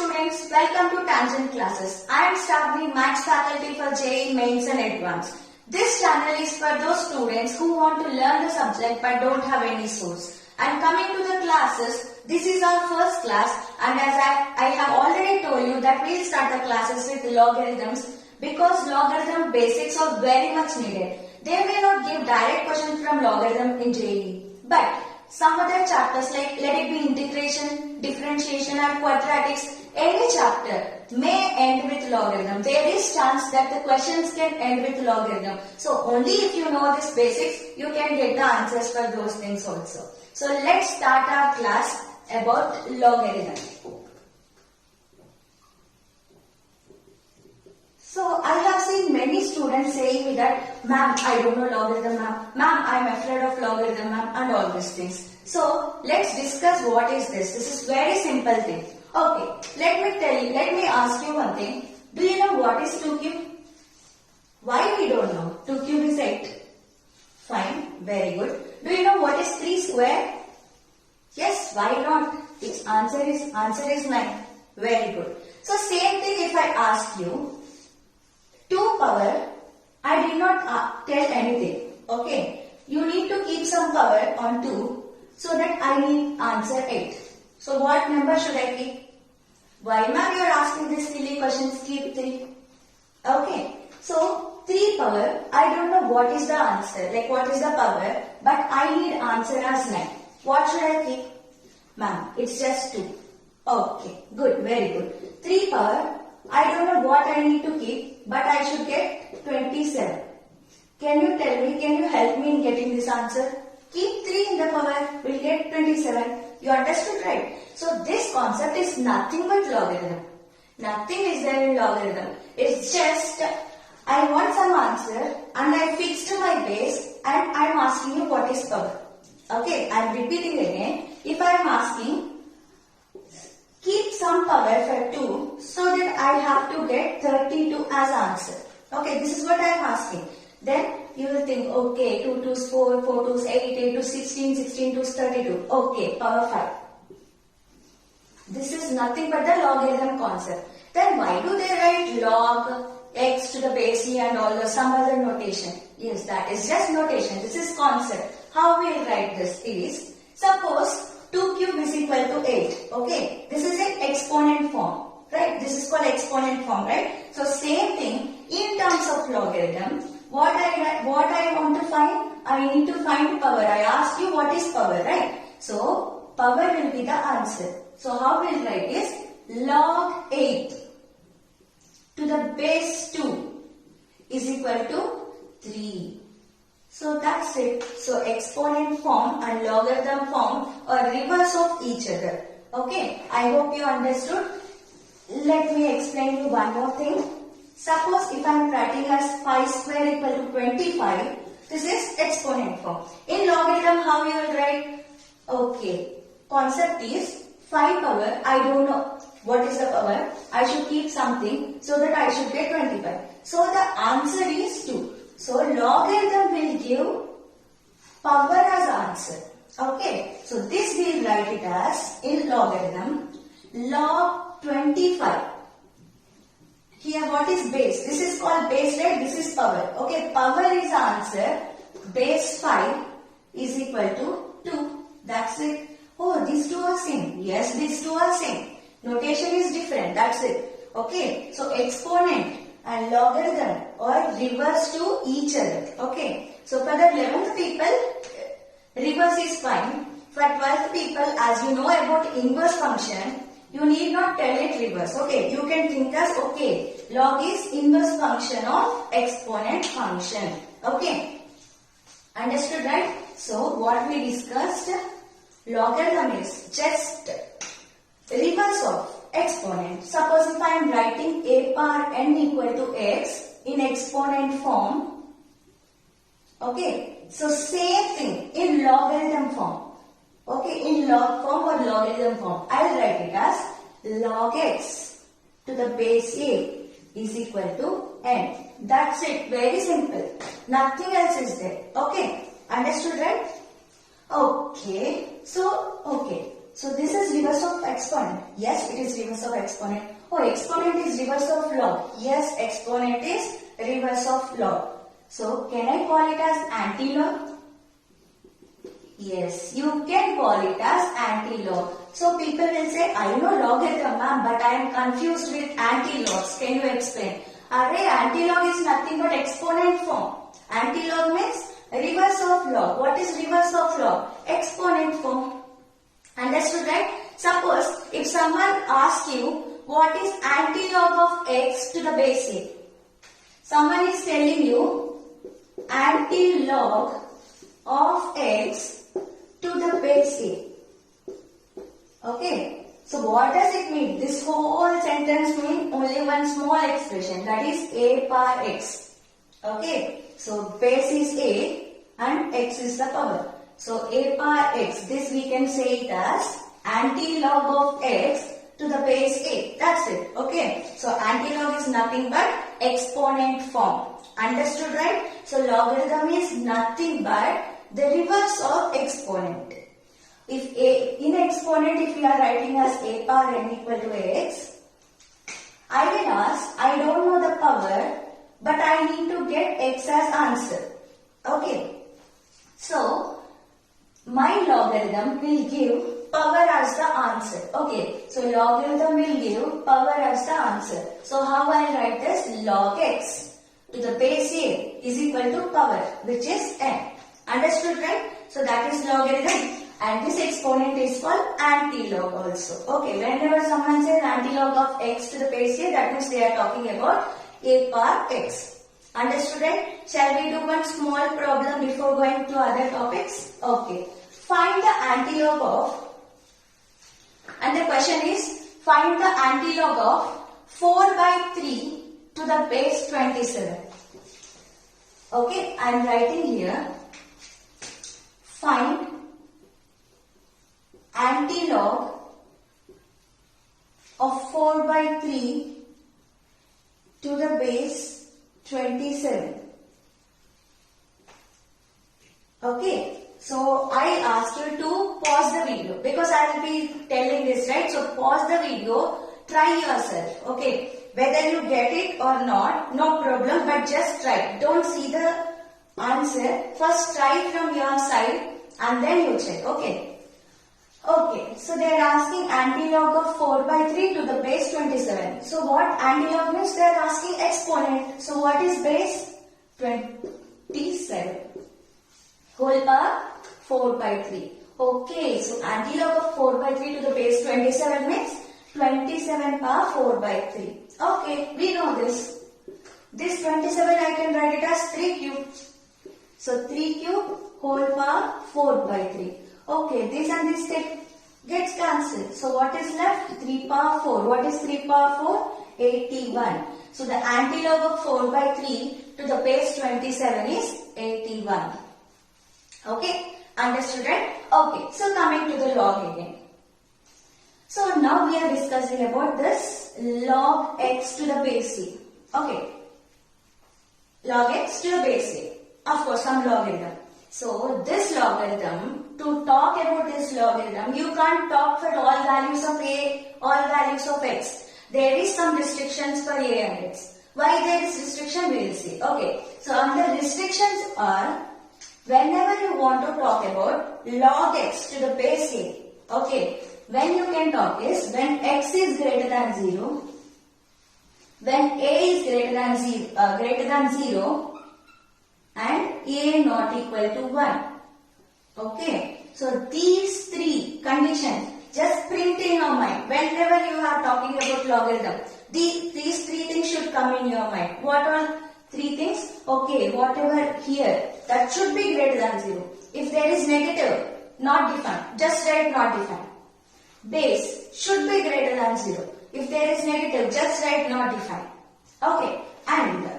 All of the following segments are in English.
students, welcome to Tangent Classes. I am Stavni, Maths faculty for JEE Mains and Advanced. This channel is for those students who want to learn the subject but don't have any source. And coming to the classes, this is our first class, and as I have already told you that we will start the classes with logarithms because logarithm basics are very much needed. They may not give direct questions from logarithm in JEE, but some other chapters like let it be integration, differentiation or quadratics, any chapter may end with logarithm. There is chance that the questions can end with logarithm. So only if you know this basics, you can get the answers for those things also. So let's start our class about logarithm. So I have seen many students saying me that, ma'am, I don't know logarithm, ma'am, I'm afraid of logarithm, ma'am, and all these things. So let's discuss what is this. This is very simple thing. Okay, let me ask you one thing. Do you know what is 2 cube? Why we don't know? 2 cube is 8. Fine, very good. Do you know what is 3 square? Yes, why not? Its answer is 9. Very good. So same thing if I ask you 2 power, I did not tell anything. Okay, you need to keep some power on 2 so that I need answer 8. So what number should I keep? Why ma'am you are asking these silly questions? Keep 3. Okay, so 3 power, I don't know what is the answer, like what is the power, but I need answer as 9. What should I keep? Ma'am, it's just 2. Okay, good, very good. 3 power, I don't know what I need to keep, but I should get 27. Can you tell me, can you help me in getting this answer? Keep 3 in the power, we'll get 27. You understood, right? So this concept is nothing but logarithm. Nothing is there in logarithm. It's just, I want some answer and I fixed my base and I'm asking you what is power. Okay, I'm repeating again. If I'm asking, keep some power for 2 so that I have to get 32 as answer. Okay, this is what I am asking. Then you will think, okay, 2 2's 4, 4 2's 8, 8 2's 16, 16 2's 32. Okay, power 5. This is nothing but the logarithm concept. Then why do they write log x to the base e and all the some other notation? Yes, that is just notation. This is concept. How we will write this is, suppose 2 cube is equal to 8. Okay, this is an exponent form, right? This is called exponent form, right? So same thing in terms of logarithm. What I want to find? I need to find power. I asked you what is power, right? So power will be the answer. So how we will write is log 8 to the base 2 is equal to 3. So that's it. So exponent form and logarithm form are reverse of each other. Okay, I hope you understood. Let me explain you one more thing. Suppose if I am writing as 5 square equal to 25, this is exponent form. In logarithm, how you will write? Okay, concept is 5 power, I don't know what is the power. I should keep something so that I should get 25. So the answer is 2. So logarithm will give power as answer. Okay, so this we will write it as in logarithm log 25. Here what is base? This is called base, right? This is power. Okay, power is answer. Base 5 is equal to 2. That's it. Oh, these two are same. Yes, these two are same. Notation is different. That's it. Okay, so exponent and logarithm are reverse to each other. Okay, so for the 11th people, reverse is fine. For 12th people, as you know about inverse function, you need not tell it reverse. Okay, you can think as, okay, log is inverse function of exponent function. Okay, understood, right? So what we discussed, logarithm is just reverse of exponent. Suppose if I am writing a power n equal to x in exponent form. Okay, so same thing in logarithm form. Okay, in log form or logarithm form, I will write it as log x to the base a is equal to n. That's it, very simple. Nothing else is there. Okay, understood, right? Okay, so So this is reverse of exponent. Yes, it is reverse of exponent. Oh, exponent is reverse of log. Yes, exponent is reverse of log. So can I call it as antilog? Yes, you can call it as antilog. So people will say, I know logarithm ma'am, but I am confused with antilogs. Can you explain? Array, antilog is nothing but exponent form. Antilog means reverse of log. What is reverse of log? Exponent form. Understood, right? Suppose if someone asks you what is antilog of x to the base a. Someone is telling you antilog of x to the base a. Okay. So what does it mean? This whole sentence means only one small expression, that is a power x. Okay. So base is a and x is the power. So a power x, this we can say it as antilog of x to the base a. That's it. Okay. So antilog is nothing but exponent form. Understood, right? So logarithm is nothing but the reverse of exponent. If a in exponent, if we are writing as a power n equal to x, I will ask, I don't know the power, but I need to get x as answer. Okay. So my logarithm will give power as the answer. Okay. So logarithm will give power as the answer. So how I write this? Log x to the base a is equal to power, which is n. Understood, right? So that is logarithm. And this exponent is called antilog also. Okay, whenever someone says antilog of x to the base a, that means they are talking about a power x. Understood, right? Shall we do one small problem before going to other topics? Okay. Find the antilog of, and the question is, find the antilog of 4 by 3 to the base 27. Okay, I am writing here. Find antilog of 4 by 3 to the base 27. Okay, so I asked you to pause the video because I will be telling this, right? So pause the video, try yourself. Okay, whether you get it or not, no problem, but just try. Don't see the answer. First try from your side and then you check. Okay. Okay, so they are asking antilog of 4 by 3 to the base 27. So what antilog means? They are asking exponent. So what is base? 27. Whole power 4 by 3. Okay, so antilog of 4 by 3 to the base 27 means 27 power 4 by 3. Okay, we know this. This 27 I can write it as 3 cube. So 3 cube whole power 4 by 3. Okay, this and this gets cancelled. So what is left? 3 power 4. What is 3 power 4? 81. So the antilog of 4 by 3 to the base 27 is 81. Okay, understood, right? Okay, so coming to the log again. So now we are discussing about this log x to the base c. Okay, log x to the base c. Of course, some logarithm. So this logarithm, to talk about this logarithm, you can't talk for all values of a, all values of x. There is some restrictions for a and x. Why there is restriction, we will see. Okay, so the restrictions are, whenever you want to talk about log x to the base a, okay, when you can talk is when x is greater than 0, when a is greater than 0, and a not equal to 1. Okay, so these three conditions just print in your mind whenever you are talking about logarithm. These three things should come in your mind. What are three things? Okay, whatever here, that should be greater than 0. If there is negative, not defined, just write not defined. Base should be greater than 0. If there is negative, just write not defined. Okay, and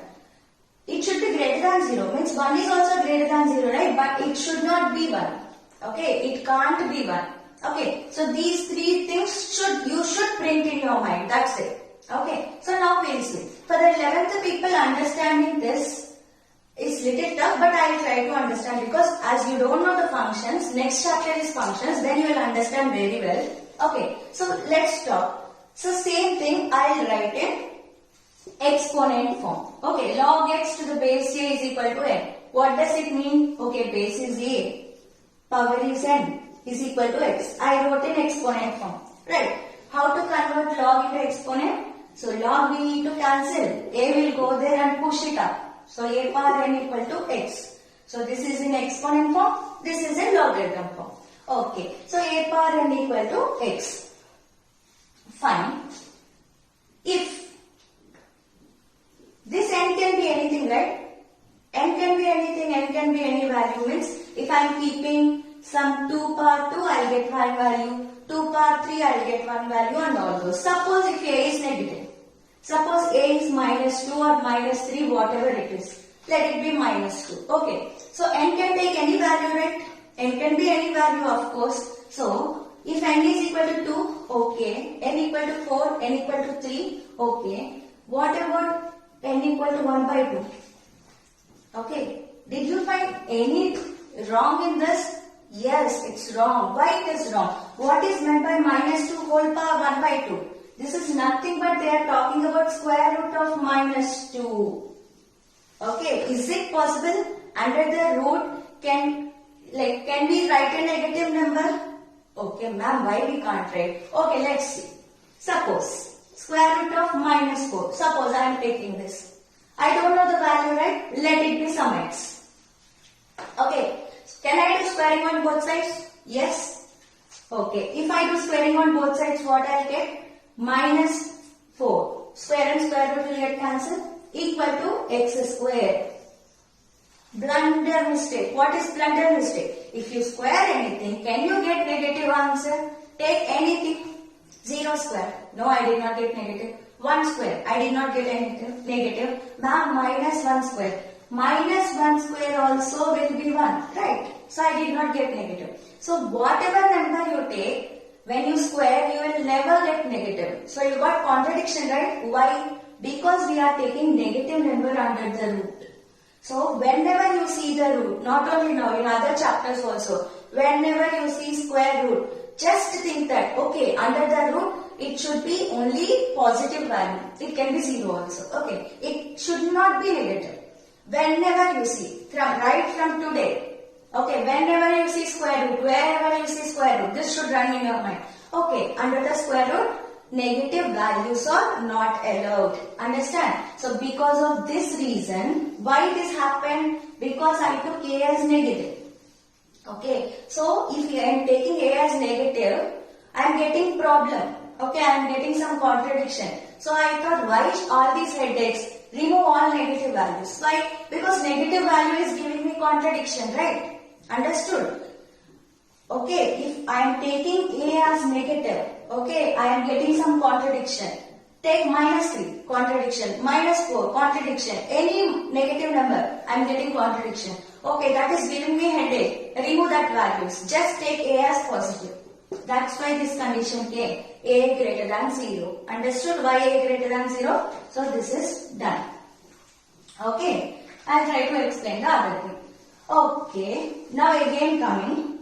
it should be greater than 0, means 1 is also greater than 0, right? But it should not be 1. Okay, it can't be 1. Okay, so these three things you should print in your mind. That's it. Okay, so now we'll see. For the 11th people understanding this, It's little tough, but I will try to understand because as you don't know the functions, next chapter is functions, then you will understand very well. Okay, so let's talk. So same thing, I will write in exponent form. Okay, log x to the base a is equal to n. What does it mean? Okay, base is a, power is n, is equal to x. I wrote in exponent form. Right. How to convert log into exponent? So log we need to cancel. A will go there and push it up. So a power n equal to x. So this is in exponent form. This is in logarithm form. Okay. So a power n equal to x. Fine. If this n can be anything, right? N can be anything, n can be any value. Means if I am keeping some 2 power 2, I will get one value. 2 power 3, I will get one value and all those. Suppose if a is negative. Suppose a is minus 2 or minus 3, whatever it is. Let it be minus 2. Okay. So n can take any value, right? N can be any value, of course. So if n is equal to 2, okay. N equal to 4, n equal to 3, okay. What about n equal to 1 by 2? Okay. Did you find any wrong in this? Yes, it's wrong. Why it is wrong? What is meant by minus 2 whole power 1 by 2? This is nothing but they are talking about square root of minus 2. Okay, is it possible under the root can we write a negative number? Okay, ma'am, why we can't write? Okay, let's see. Suppose square root of minus 4. Suppose I am taking this. I don't know the value, right? Let it be some x. Okay, can I do squaring on both sides? Yes. Okay, if I do squaring on both sides, what I'll get? Minus 4. Square and square root will get cancelled. Equal to x square. Blunder mistake. What is blunder mistake? If you square anything, can you get negative answer? Take anything. 0 square. No, I did not get negative. 1 square. I did not get anything. Negative. Ma'am, minus 1 square. Minus 1 square also will be 1. Right. So I did not get negative. So whatever number you take, when you square, you will never get negative. So you got contradiction, right? Why? Because we are taking negative number under the root. So whenever you see the root, not only now, in other chapters also, whenever you see square root, just think that, okay, under the root, it should be only positive value. It can be 0 also. Okay. It should not be negative. Whenever you see, right from today, okay, whenever you see square root, wherever you see square root, this should run in your mind. Okay, under the square root, negative values are not allowed. Understand? So because of this reason, why this happened? Because I took a as negative. Okay, so if I am taking a as negative, I am getting problem. Okay, I am getting some contradiction. So I thought, why all these headaches? Remove all negative values. Why? Because negative value is giving me contradiction, right? Understood? Okay, if I am taking a as negative, okay, I am getting some contradiction. Take minus 3, contradiction. Minus 4, contradiction. Any negative number, I am getting contradiction. Okay, that is giving me headache. Remove that values. Just take a as positive. That's why this condition came. A greater than 0. Understood why a greater than 0? So this is done. Okay, I'll try to explain the other thing. Okay, now again coming,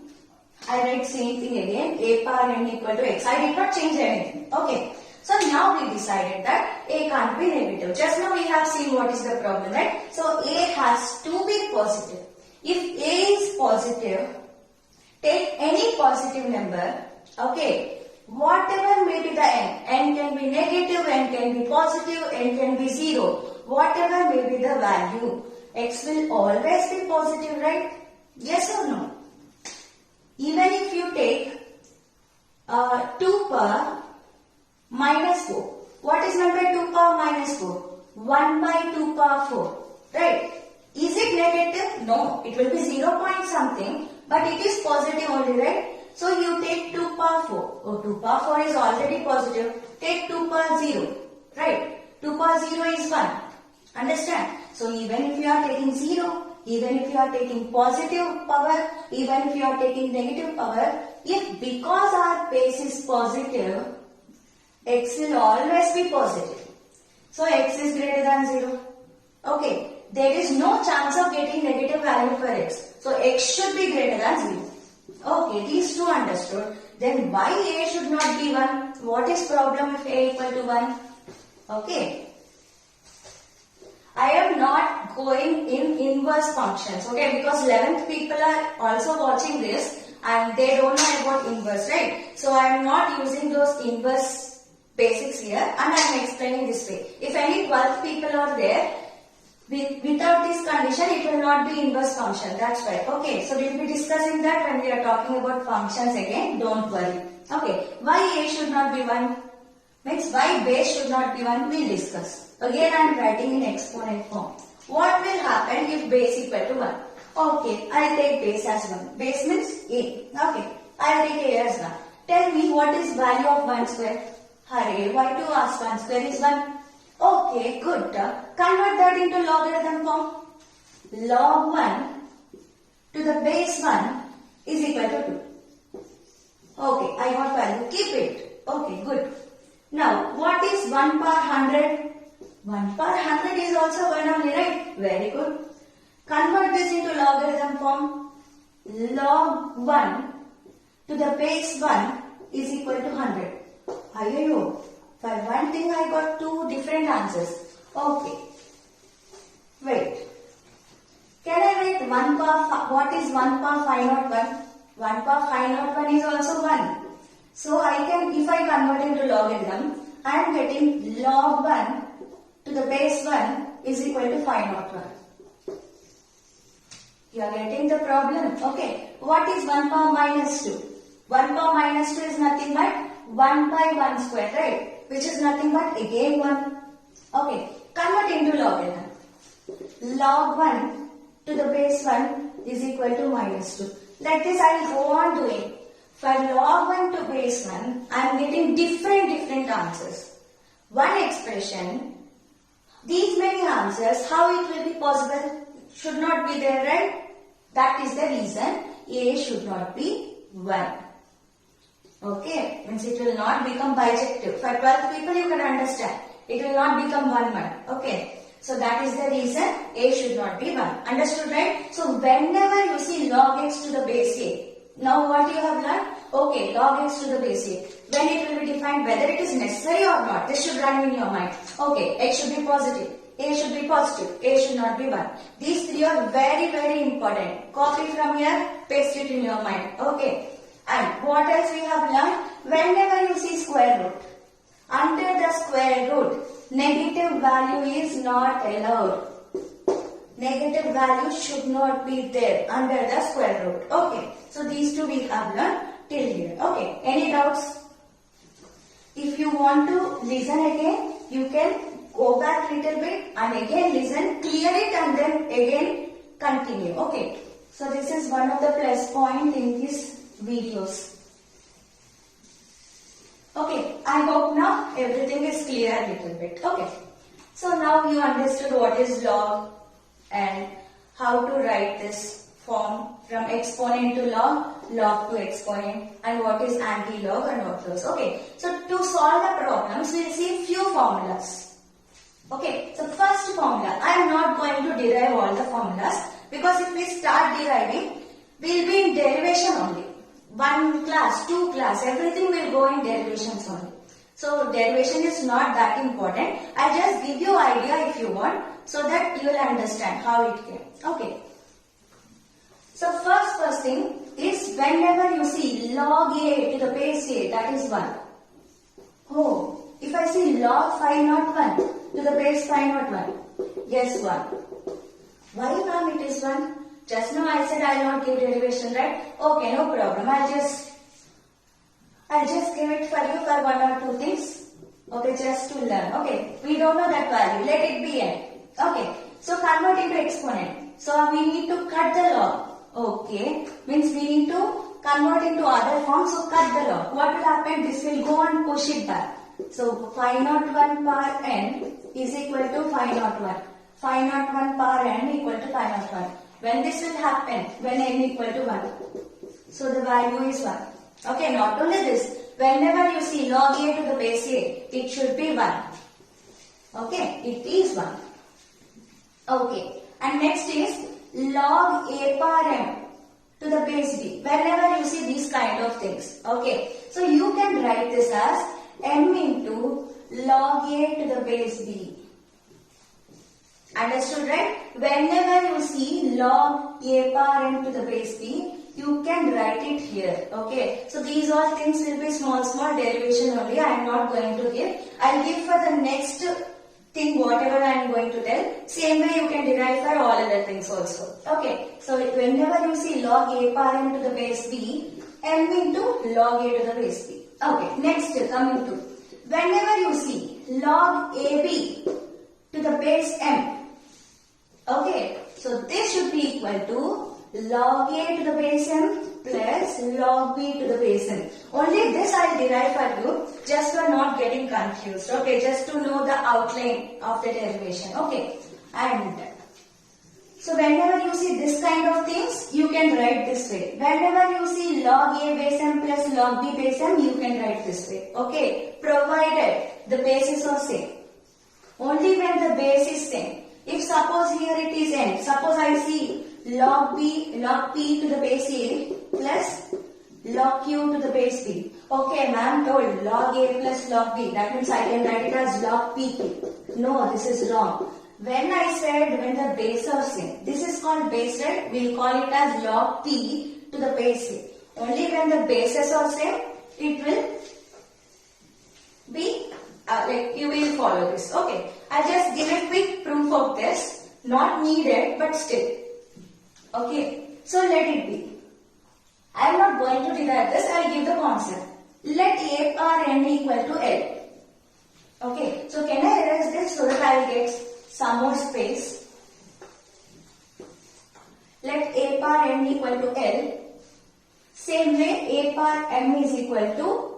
I write same thing again, a power n equal to x. I did not change anything. Okay, so now we decided that a can't be negative. Just now we have seen what is the problem, right? So a has to be positive. If a is positive, take any positive number, okay, whatever may be the n can be negative, n can be positive, n can be 0, whatever may be the value, x will always be positive, right? Yes or no? Even if you take 2 power minus 4, what is meant by 2 power minus 4? 1 by 2 power 4, right? Is it negative? No, it will be 0 point something, but it is positive only, right? So you take 2 power 4. Oh, 2 power 4 is already positive. Take 2 power 0, right? 2 power 0 is 1. Understand? So even if you are taking 0, even if you are taking positive power, even if you are taking negative power, if because our base is positive, x will always be positive. So x is greater than 0. Okay. there is no chance of getting negative value for x. So x should be greater than 0. Okay, these two understood. Then why a should not be 1? What is problem if a equal to 1? Okay. I am not going in inverse functions, okay, because 11th people are also watching this and they don't know about inverse, right? So I am not using those inverse basics here and I am explaining this way. If any 12th people are there, without this condition it will not be inverse function, that's right. Okay, so we will be discussing that when we are talking about functions again, don't worry. Okay, why a should not be 1? Means why base should not be 1, we will discuss. Again I am writing in exponent form. What will happen if base equal to 1? Okay, I will take base as 1. Base means a. Okay, I will take a as 1. Tell me what is value of 1 square? Hurry, why to ask 1 square is 1? Okay, good. Convert that into logarithm form. Log 1 to the base 1 is equal to 2. Okay, I got value. Keep it. Okay, good. Now, what is 1 power 100? 1 power 100 is also 1 only, right? Very good. Convert this into logarithm form. Log 1 to the base 1 is equal to 100. Ayyo, for one thing I got two different answers. Okay. Wait. Can I write 1 power, what is 1 power 501? 1 power 501 is also 1. So I can, if I convert into logarithm, I am getting log 1 to the base 1 is equal to 501. You are getting the problem. Okay. What is 1 power minus 2? 1 power minus 2 is nothing but 1 by 1 square, right? Which is nothing but again 1. Okay. Convert into logarithm. Log 1 to the base 1 is equal to minus 2. Like this I will go on doing. For log 1 to base 1, I am getting different answers. One expression, these many answers, how it will be possible? Should not be there, right? That is the reason a should not be 1. Okay, means it will not become bijective. For 12 people you can understand. It will not become 1. Okay, so that is the reason a should not be 1. Understood, right? So whenever you see log x to the base a, now what you have learned? Okay, log x to the base a. When it will be defined, whether it is necessary or not, this should run in your mind. Okay, x should be positive, a should be positive, a should not be 1. These three are very important. Copy from here, paste it in your mind. Okay. And what else we have learned? Whenever you see square root, under the square root, negative value is not allowed. Negative value should not be there under the square root. Okay. So these two we have learned till here. Okay. Any doubts? If you want to listen again, you can go back little bit and again listen, clear it and then again continue. Okay. So this is one of the plus point in these videos. Okay, I hope now everything is clear a little bit. Okay, so now you understood what is log and how to write this form from exponent to log, log to exponent, and what is anti-log and all those. Okay, so to solve the problems, we will see few formulas. Okay, so first formula, I am not going to derive all the formulas because if we start deriving, we will be in derivation only. 1 class, 2 class, everything will go in derivations only. So derivation is not that important. I just give you idea if you want so that you will understand how it came. Okay. So first thing is whenever you see log a to the base a, that is 1. Oh, if I see log 501 to the base 501, yes 1. Why ma'am it is 1? Just now I said I will not give derivation, right? Okay, no problem. I'll just give it for you for 1 or 2 things. Okay, just to learn. Okay, we don't know that value. Let it be n. Okay, so convert into exponent. So we need to cut the log. Okay, means we need to convert into other form. So cut the log. What will happen? This will go and push it back. So 501 power n is equal to 501. 501 power n equal to 501. When this will happen? When n equal to 1. So the value is 1. Okay, not only this. Whenever you see log a to the base a, it should be 1. Okay, it is 1. Okay. And next is log a power m to the base b. Whenever you see these kind of things. Okay. So you can write this as m into log a to the base b. Understood, right? Whenever you see log a power m to the base b, you can write it here. Okay. So these all things will be small derivation only. I am not going to give. I will give for the next thing whatever I am going to tell. Same way you can derive for all other things also. Okay. So whenever you see log a power m to the base b, m into log a to the base b. Okay. Next, coming to whenever you see log ab to the base m. Okay, so this should be equal to log a to the base m plus log b to the base m. Only this I will derive for you, just for not getting confused. Okay, just to know the outline of the derivation. Okay, and so whenever you see this kind of things, you can write this way. Whenever you see log a base m plus log b base m, you can write this way. Okay, provided the bases are same. Only when the base is same. If suppose here it is n, suppose I see log p to the base a plus log q to the base b. Okay, ma'am told log a plus log b. That means I can write it as log pq. No, this is wrong. When I said when the base are same, this is called base, right? We will call it as log p to the base a. Only when the bases are same, it will be like you will follow this. Okay, I'll just give a quick proof of this. Not needed, but still. Okay, so let it be. I am not going to derive this. I will give the concept. Let a power n equal to L. Okay, so can I erase this so that I will get some more space? Let a power n equal to L. Same way, a power m is equal to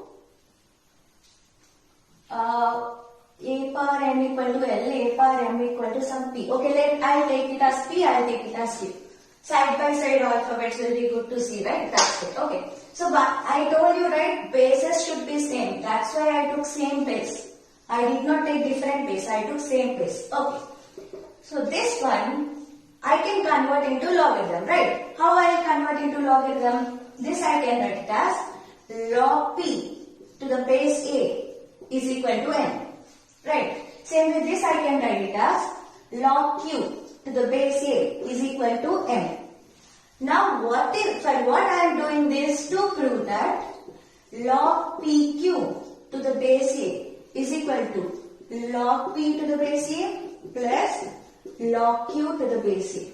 a power m equal to L, a power m equal to some p. Okay, I will take it as p, I will take it as q. Side by side alphabets will be good to see, right? That's it. Okay. So, but I told you, right, bases should be same. That's why I took same base. I did not take different base. I took same base. Okay. So, this one, I can convert into logarithm, right? How I will convert into logarithm? This I can write it as log p to the base a is equal to n. Right. Same with this I can write it as log q to the base a is equal to m. Now what I am doing this to prove that log pq to the base a is equal to log p to the base a plus log q to the base a.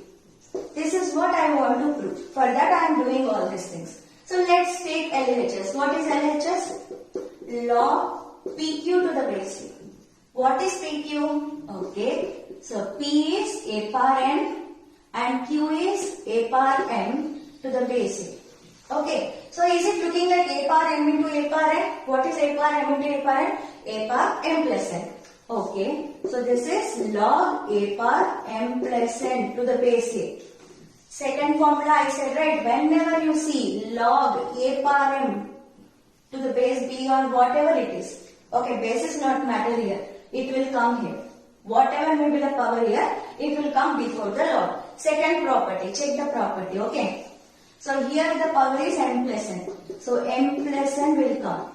This is what I want to prove. For that I am doing all these things. So let's take LHS. What is LHS? Log PQ to the base a. What is PQ? Okay. So P is a power n and Q is a power m to the base a. Okay. So is it looking like a power m into a power n? What is a power m into a power n? A power m plus n. Okay. So this is log a power m plus n to the base a. Second formula I said, right, whenever you see log a power m to the base b or whatever it is. Okay, base is not matter here. It will come here. Whatever may be the power here, it will come before the log. Second property, check the property, okay. So here the power is m plus n. So m plus n will come.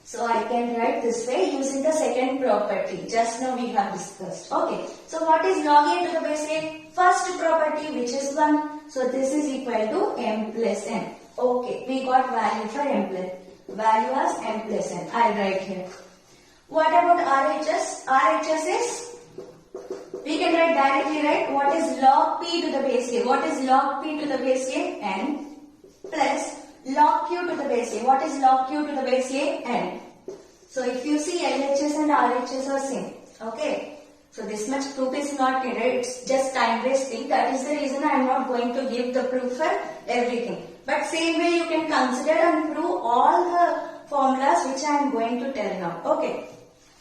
So I can write this way using the second property. Just now we have discussed. Okay. So what is log a to the base a? First property, which is 1. So this is equal to m plus n. Okay. We got value for m plus. Value as m plus n. I'll write here. What about RHS? RHS is, we can write directly, right? What is log p to the base a? What is log p to the base a? N plus log q to the base a. What is log q to the base a? N. So if you see LHS and RHS are same. Okay. So this much proof is not needed. It's just time wasting. That is the reason I am not going to give the proof for everything. But same way you can consider and prove all the formulas which I am going to tell now. Okay.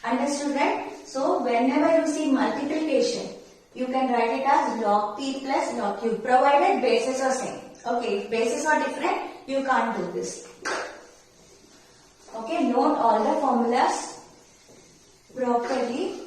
Understood, right? So whenever you see multiplication, you can write it as log p plus log q, provided bases are same. Okay, if bases are different, you can't do this. Okay, note all the formulas properly.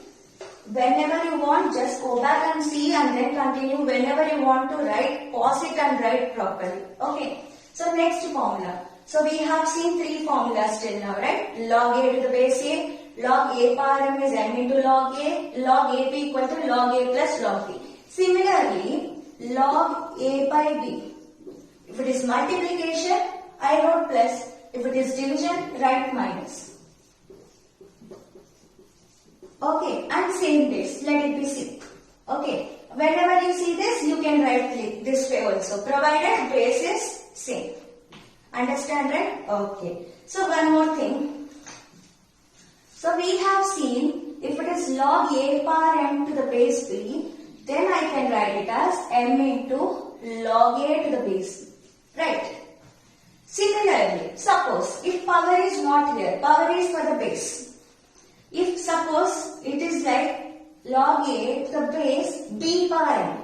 whenever you want, just go back and see and then continue. Whenever you want to write, pause it and write properly. Okay. So next formula. So we have seen three formulas till now, right? Log a to the base a, log a power m is m into log a, log ap equal to log a plus log b. Similarly, log a by b. If it is multiplication, I wrote plus. If it is division, write minus. Okay, and same this, let it be C. Okay, whenever you see this, you can write this way also, provided base is same. Understand, right? Okay. So one more thing. So we have seen, if it is log a power m to the base b, then I can write it as m into log a to the base b. Right? Similarly, suppose if power is not here, power is for the base. If suppose it is like log a to the base b power n,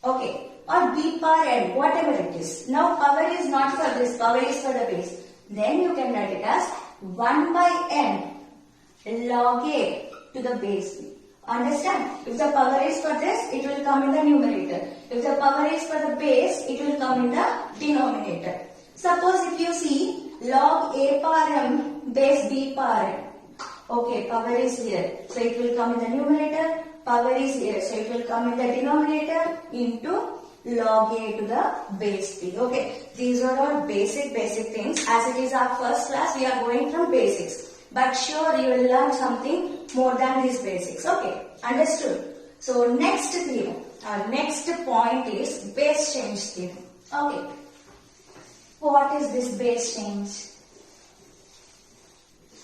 okay, or b power n, whatever it is. Now power is not for this, power is for the base. Then you can write it as 1 by n log a to the base b. Understand? If the power is for this, it will come in the numerator. If the power is for the base, it will come in the denominator. Suppose if you see log a power m base b power n. Okay, power is here. So it will come in the numerator. Power is here. So it will come in the denominator into log a to the base b. Okay, these are all basic things. As it is our first class, we are going from basics. But sure, you will learn something more than these basics. Okay, understood? So next theorem, our next point is base change theorem. Okay. What is this base change?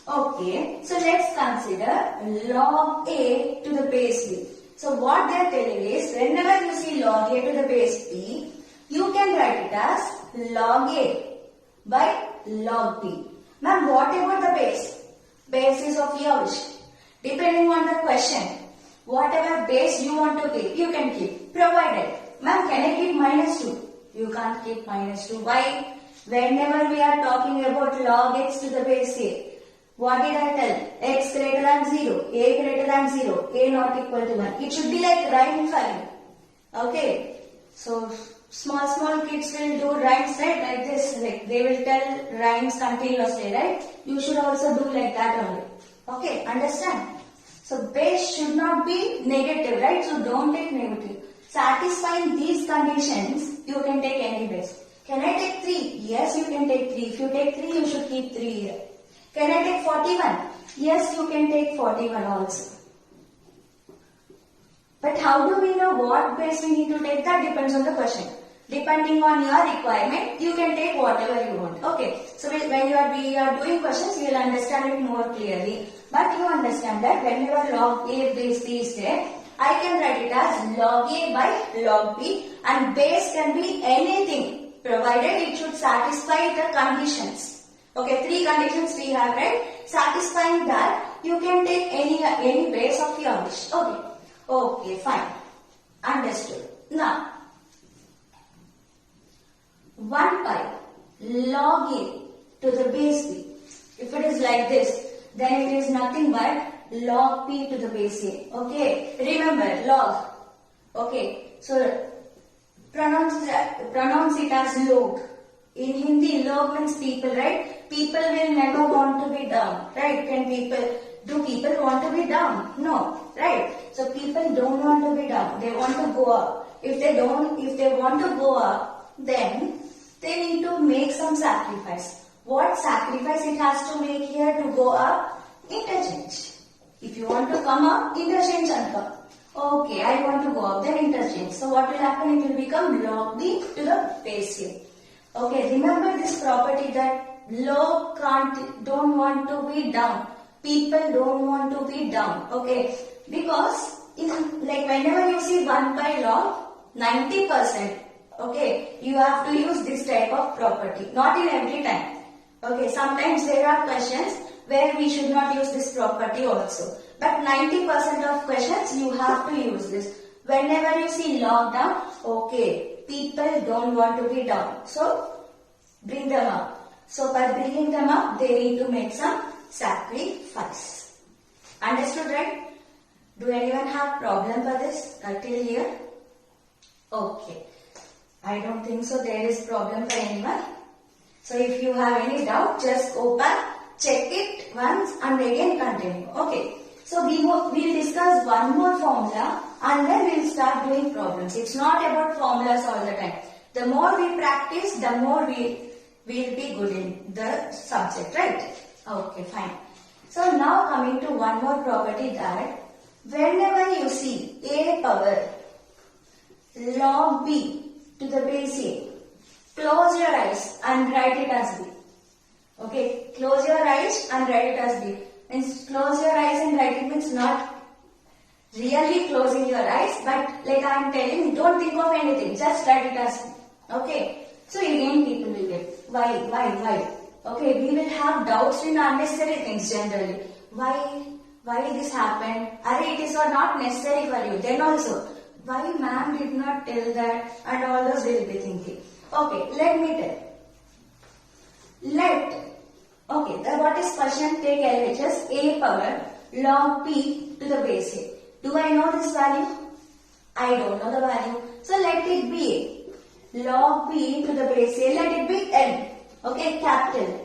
Okay, so let's consider log a to the base b. So what they are telling is, whenever you see log a to the base b, you can write it as log a by log b. Ma'am, what about the base? Base is of your wish. Depending on the question, whatever base you want to keep, you can keep. Provided, ma'am, can I keep minus 2? You can't keep minus 2. Why? Whenever we are talking about log x to the base a, what did I tell? X greater than 0, a greater than 0, a not equal to 1. It should be like rhyme value. Okay. So, small kids will do rhymes, right? Like this. Like they will tell rhymes continuously, right? You should also do like that only. Okay. Understand? So, base should not be negative, right? So, don't take negative. Satisfying these conditions, you can take any base. Can I take 3? Yes, you can take 3. If you take 3, you should keep 3 here. Can I take 41? Yes, you can take 41 also. But how do we know what base we need to take? That depends on the question. Depending on your requirement, you can take whatever you want. Okay. So when we are doing questions, you will understand it more clearly. But you understand that whenever log a base b is there, I can write it as log a by log b, and base can be anything, provided it should satisfy the conditions. Okay, 3 conditions we have, right? Satisfying that, you can take any base of your wish. Okay. Okay, fine. Understood. Now, 1 by log a to the base b. If it is like this, then it is nothing but log p to the base a. Okay. Remember, log. Okay. So, pronounce it as log. In Hindi, log means people, right? People will never want to be down, right? Do people want to be down? No, right? So people don't want to be down. They want to go up. If they want to go up, then they need to make some sacrifice. What sacrifice it has to make here to go up? Interchange. If you want to come up, interchange and come. Okay, I want to go up, then interchange. So what will happen? It will become log b to the base a. Okay, remember this property that log don't want to be down. People don't want to be down. Okay, because whenever you see 1 by log, 90%. Okay, you have to use this type of property. Not in every time. Okay, sometimes there are questions where we should not use this property also. But 90% of questions you have to use this. Whenever you see log down, okay, people don't want to be down. So, bring them up. So, by bringing them up, they need to make some sacrifice. Understood, right? Do anyone have problem for this till here? Okay. I don't think so there is problem for anyone. So if you have any doubt, just go back, check it once and again continue. Okay. So we'll discuss one more formula and then we'll start doing problems. It's not about formulas all the time. The more we practice, the more we'll be good in the subject, right? Okay, fine. So now coming to one more property, that whenever you see a power log b to the base a, close your eyes and write it as b. Okay, close your eyes and write it as b. Means close your eyes and write it means not really closing your eyes, but like I am telling, don't think of anything, just write it as b. Okay, so again people will get why. Okay, we will have doubts in unnecessary things generally. Why this happened? It is not necessary for you. Then also, why ma'am did not tell that, and all those will be thinking. Okay, let me tell. What is question? Take LHS a power log p to the base a. Do I know this value? I don't know the value. So let it be a. Log p to the base a, let it be n. Okay, capital N.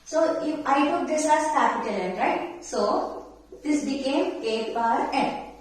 So if I took this as capital N, right? So this became a power n.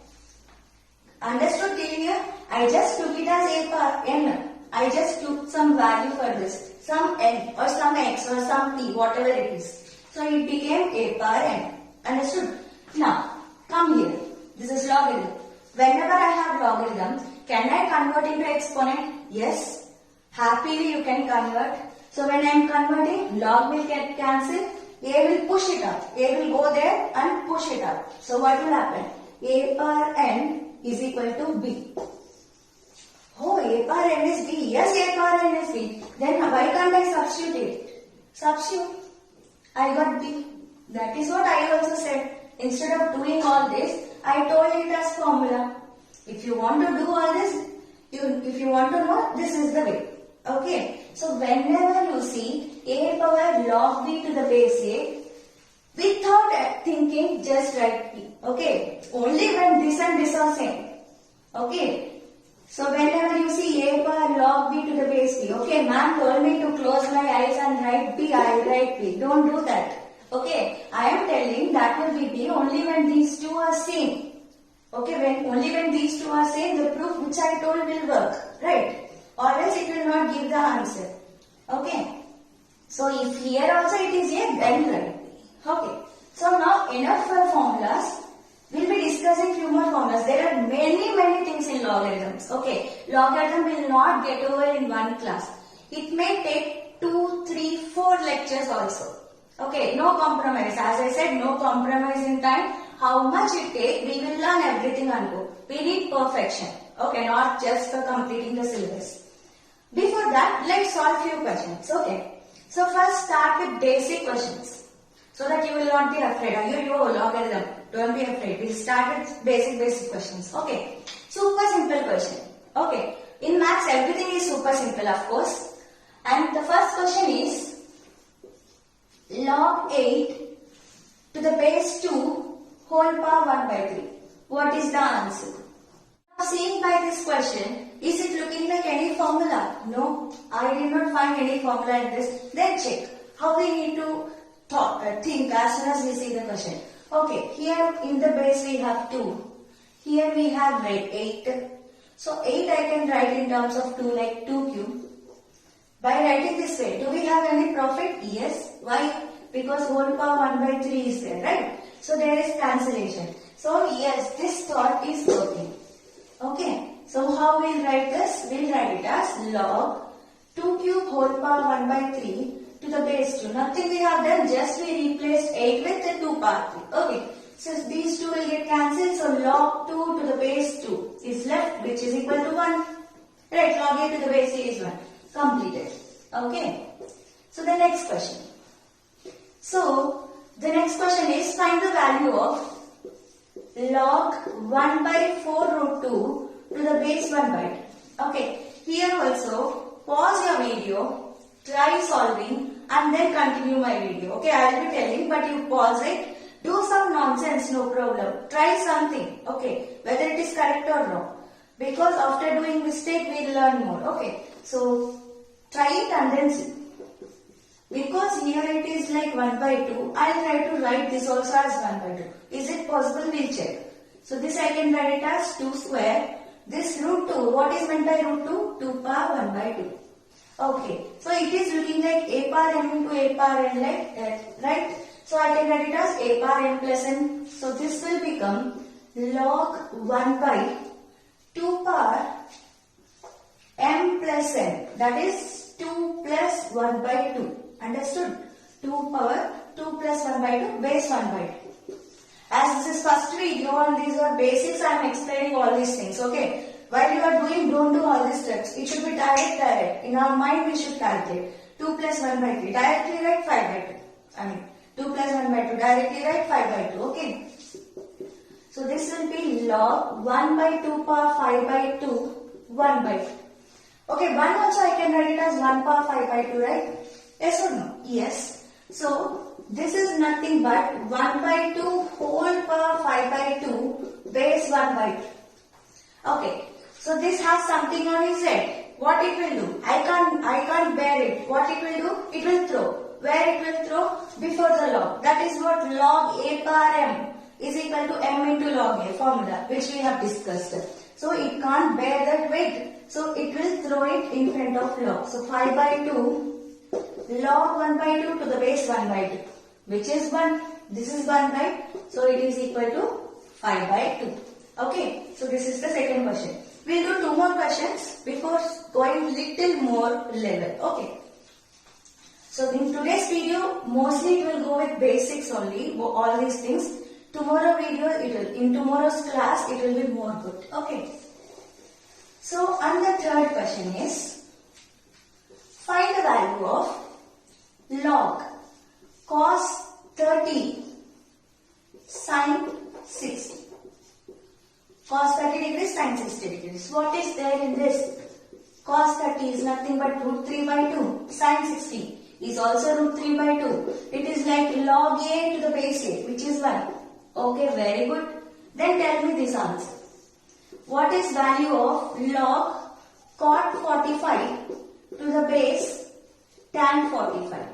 Understood till here? I just took it as a power n. I just took some value for this, some n or some x or some t, whatever it is. So it became a power n. Understood? Now, come here. This is logarithm. Whenever I have logarithm, can I convert into exponent? Yes. Happily you can convert. So when I am converting, log will get cancelled. A will push it up. A will go there and push it up. So what will happen? A power n is equal to b. Oh, a power n is b. Yes, a power n is b. Then why can't I substitute it? Substitute. I got b. That is what I also said. Instead of doing all this, I told it as formula. If you want to do all this, if you want to know, this is the way. Okay. So whenever you see a power log b to the base a, without thinking, just write b. Okay. Only when this and this are same. Okay. So whenever you see a power log b to the base b, okay, ma'am told me to close my eyes and write b, I will write b. Don't do that. Okay, I am telling that will be b only when these two are same. Okay, only when these two are same, the proof which I told will work, right? Or else it will not give the answer. Okay, so if here also it is a, then write b. Okay, so now enough for formulas. We'll be discussing few more formulas. There are many things in logarithms. Okay, logarithm will not get over in one class. It may take 2, 3, 4 lectures also. Okay, no compromise. As I said, no compromise in time. How much it takes, we will learn everything and go. We need perfection. Okay, not just for completing the syllabus. Before that, let's solve few questions. Okay, so first start with basic questions. So that you will not be afraid. You logarithm. Don't be afraid. We'll start with basic questions. Okay. Super simple question. Okay. In maths, everything is super simple, of course. And the first question is log 8 to the base 2 whole power 1 by 3. What is the answer? Now, seeing by this question, is it looking like any formula? No. I did not find any formula in this. Then check how we need to think as soon as we see the question. Okay, here in the base we have 2. Here we have 8. So 8 I can write in terms of 2 like 2 cube. By writing this way, do we have any profit? Yes. Why? Because whole power 1 by 3 is there, right? So there is cancellation. So yes, this thought is working. Okay. So how we'll write this? We'll write it as log 2 cube whole power 1 by 3 to the base 2. Nothing we have done, just we replaced 8 with the 2 power 3. Okay. So these two will get cancelled. So log 2 to the base 2 is left, which is equal to 1. Right, log a to the base a is 1. Completed. Okay. So the next question. So the next question is find the value of log 1 by 4 root 2 to the base 1 by 2. Okay. Here also pause your video, try solving and then continue my video. Okay, I will be telling, but you pause it. Do some nonsense is no problem. Try something, okay, whether it is correct or wrong. Because after doing mistake, we will learn more, okay. So, try it and then see. Because here it is like 1 by 2, I'll try to write this also as 1 by 2. Is it possible? We'll check. So, this I can write it as 2 square. This root 2, what is meant by root 2? 2 power 1 by 2. Okay, so it is looking like a power m into a power n like that, right? So I can write it as a power n plus n. So this will become log 1 by 2 power m plus n. That is 2 plus 1 by 2. Understood? 2 power 2 plus 1 by 2 base 1 by 2. As this is first video and these are basics, I am explaining all these things, okay? While you are doing, don't do all these steps. It should be direct. In our mind, we should calculate. 2 plus 1 by 3. Directly write 5 by 2. I mean, 2 plus 1 by 2. Directly write 5 by 2. Okay. So, this will be log 1 by 2 power 5 by 2, 1 by 2. Okay, 1 also I can write it as 1 power 5 by 2, right? Yes or no? Yes. So, this is nothing but 1 by 2 whole power 5 by 2 base 1 by 2. Okay. So this has something on its head. What it will do? I can't bear it. What it will do? It will throw. Where it will throw? Before the log. That is what log a power m is equal to m into log a formula, which we have discussed. So it can't bear that weight. So it will throw it in front of log. So 5 by 2 log 1 by 2 to the base 1 by 2, which is 1. This is 1 by. So it is equal to 5 by 2. Okay. So this is the second question. We'll do 2 more questions before going little more level. Okay. So in today's video, mostly it will go with basics only, all these things. Tomorrow video, in tomorrow's class, it will be more good. Okay. So, and the third question is, find the value of log cos 30 sin 60. Cos 30 degrees, sin 60 degrees. What is there in this? Cos 30 is nothing but root 3 by 2. Sin 60 is also root 3 by 2. It is like log a to the base a, which is 1. Okay, very good. Then tell me this answer. What is value of log cot 45 to the base tan 45?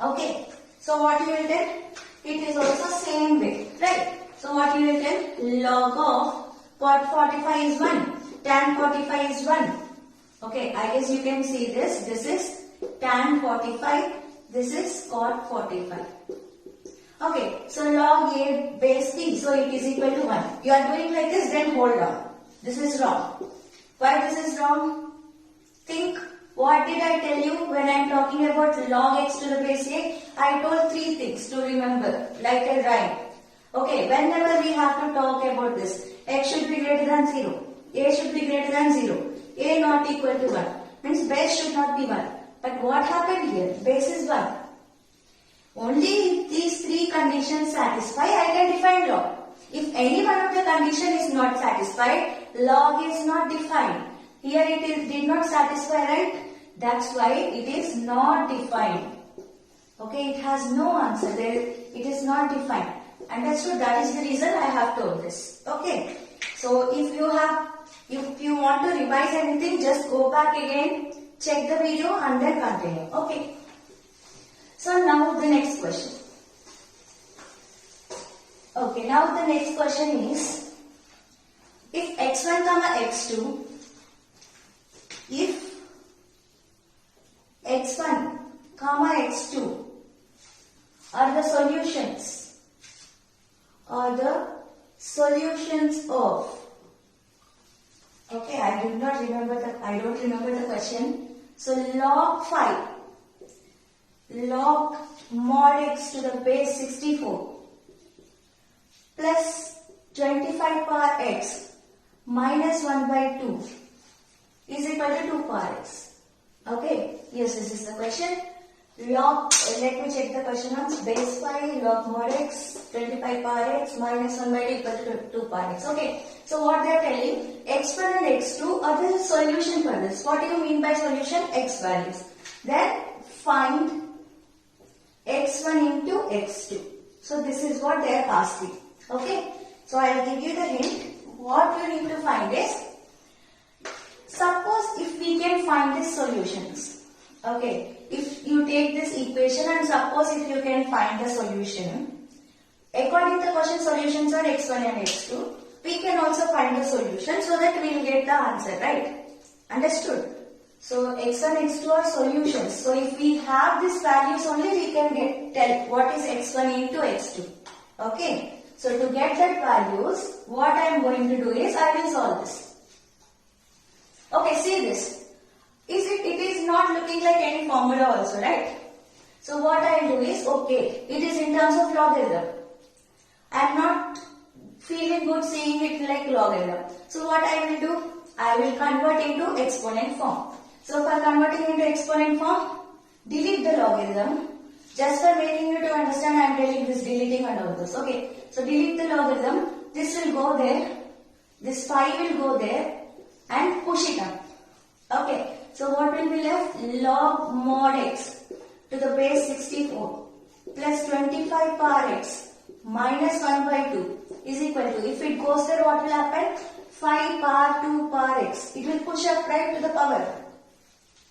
Okay. So what you will tell? It is also same way, right? So what you will tell? Log of cot 45 is 1. Tan 45 is 1. Okay, I guess you can see this. This is tan 45. This is cot 45. Okay, so log a base b. So it is equal to 1. You are doing like this, then hold on. This is wrong. Why this is wrong? Think. What did I tell you when I am talking about log x to the base a? I told 3 things to remember, like a rhyme. Okay, whenever we have to talk about this, x should be greater than 0, a should be greater than 0, a not equal to 1, means base should not be 1. But what happened here? Base is 1. Only if these 3 conditions satisfy, I can define log. If any one of the condition is not satisfied, log is not defined. Here it did not satisfy, right? That's why it is not defined. Okay, it has no answer there. It is not defined. Understood? That is the reason I have told this. Okay. So if you want to revise anything, just go back again, check the video and then continue. Okay. So now the next question. Okay, now the next question is, if x1 comma x2, if x1 comma x2 are the solutions of, okay, I don't remember the question. So log 5, log mod x to the base 64 plus 25 power x minus 1 by 2 is equal to 2 power x. Okay, yes, this is the question. Log, let me check the question once. Base 5 log mod x 25 power x minus 1 by 2 equal to 2 power x. Okay, so what they are telling, x1 and x2 are the solution for this. What do you mean by solution? X values. Then find x1 into x2. So this is what they are asking. Okay. So I will give you the hint. What you need to find is, suppose if we can find the solutions. Okay. If you take this equation and suppose if you can find the solution. According to the question, solutions are x1 and x2. We can also find the solution so that we will get the answer, right? Understood? So x1, x2 are solutions. So if we have these values only, we can tell what is x1 into x2. Okay. So to get that values, what I am going to do is I will solve this. Okay, see this. It is not looking like any formula also, right? So what I will do is, okay, it is in terms of logarithm. I am not feeling good seeing it like logarithm. So what I will do? I will convert into exponent form. So for converting into exponent form, delete the logarithm. Just for making you to understand, I am telling this deleting and all this. Okay. So delete the logarithm. This will go there. This 5 will go there and push it up. Okay. So what will be left? Log mod x to the base 64 plus 25 power x minus 1 by 2 is equal to, if it goes there, what will happen? 5 power 2 power x. It will push up right to the power.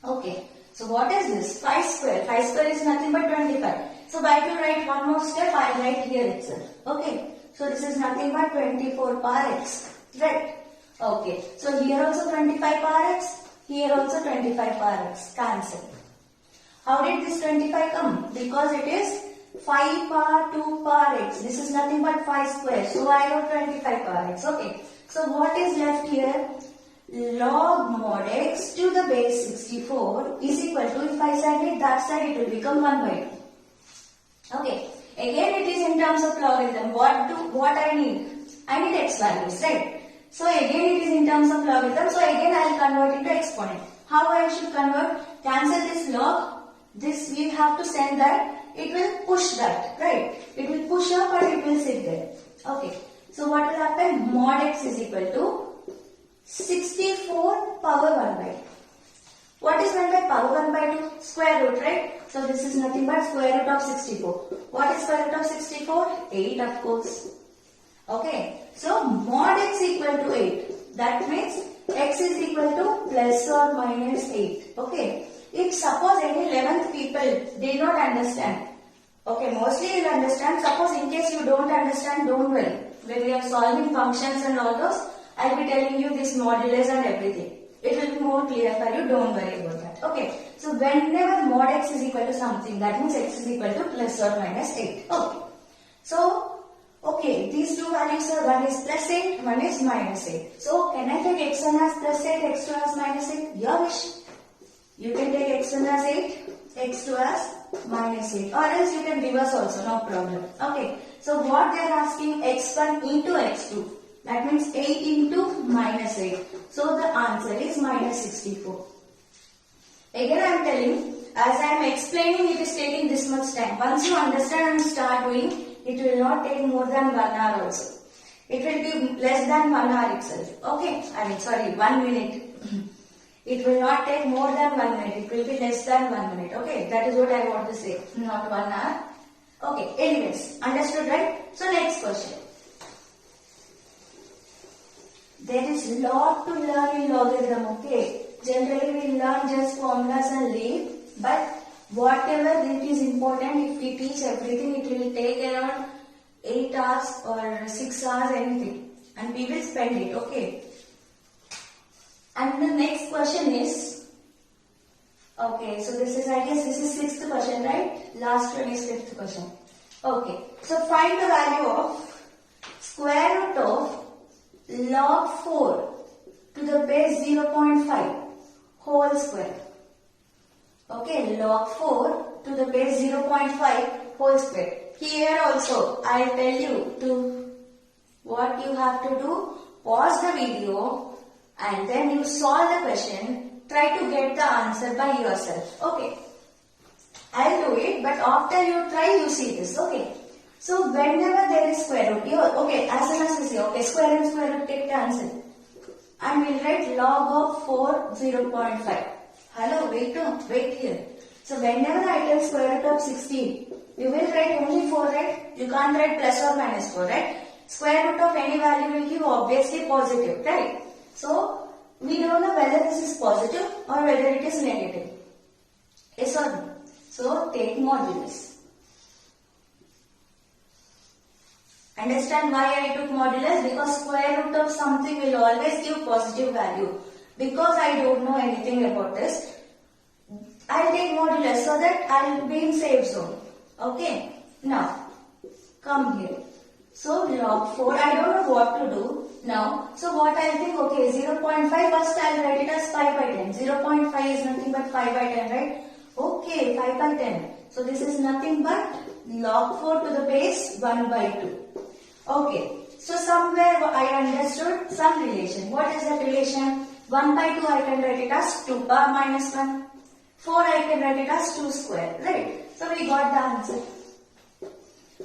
Okay. So what is this? 5 square. 5 square is nothing but 25. So by to write one more step, I will write here itself. Okay. So this is nothing but 24 power x. Right. Okay. So here also 25 power x. Here also 25 power x. Cancel. How did this 25 come? Because it is 5 power 2 power x. This is nothing but 5 square. So I wrote 25 power x. Okay. So what is left here? Log mod x to the base 64 is equal to, if I send it that side, it will become 1 by 2. Okay. Again it is in terms of logarithm. What I need? I need x values, right? So again it is in terms of logarithm. So again I will convert into exponent. How I should convert? Cancel this log. This we have to send that. It will push that, right? It will push up and it will sit there. Okay. So what will happen? Mod x is equal to 64 power 1 by 2. What is 1 by power 1 by 2? Square root, right? So this is nothing but square root of 64. What is square root of 64? 8, of course. Okay. So mod x equal to 8. That means x is equal to plus or minus 8. Okay. If suppose any 11th people did not understand. Okay, mostly you will understand. Suppose in case you don't understand, don't worry. When we are solving functions and all those, I will be telling you this modulus and everything. It will be more clear for you, don't worry about that. Okay, so whenever mod x is equal to something, that means x is equal to plus or minus 8. Okay, so, okay, these two values are, one is plus 8, one is minus 8. So, can I take x1 as plus 8, x2 as minus 8? Your wish. You can take x1 as 8, x2 as minus 8, or else you can reverse also, no problem. Okay, so what they are asking, x1 into x2. That means 8 into minus 8. So the answer is minus 64. Again I am telling, as I am explaining, it is taking this much time. Once you understand and start doing, it will not take more than 1 hour also. It will be less than 1 hour itself. Okay, I mean sorry, 1 minute. It will not take more than 1 minute. It will be less than 1 minute. Okay, that is what I want to say. Not 1 hour. Okay, anyways, understood, right? So next question. There is lot to learn in logarithm, okay? Generally we learn just formulas and leave, but whatever it is important, if we teach everything, it will take around 8 hours or 6 hours, anything. And we will spend it, okay? And the next question is, okay, so this is, I guess this is 6th question, right? Last one is 5th question. Okay, so find the value of square root of log 4 to the base 0.5 whole square. Okay, log 4 to the base 0.5 whole square. Here also, I tell you to what you have to do. Pause the video and then you solve the question. Try to get the answer by yourself. Okay. I'll do it, but after you try, you see this. Okay. So whenever there is square root, okay, as soon as we say, okay, square root, take the answer. And we'll write log of 4, 0.5. Hello, wait here. So whenever I tell square root of 16, You will write only 4, right? You can't write plus or minus 4, right? Square root of any value will give obviously positive, right? So, we don't know whether this is positive or whether it is negative. Yes or no? So, take modulus. Understand why I took modulus? Because square root of something will always give positive value. Because I don't know anything about this, I'll take modulus so that I'll be in safe zone. Okay. Now, come here. So, log 4, I don't know what to do now. So, what I'll think, okay, 0.5, first I'll write it as 5 by 10. 0.5 is nothing but 5 by 10, right? Okay, 5 by 10. So, this is nothing but log 4 to the base 1 by 2. Okay, so somewhere I understood some relation. What is that relation? 1 by 2 I can write it as 2 power minus 1. 4 I can write it as 2 square, right? So we got the answer.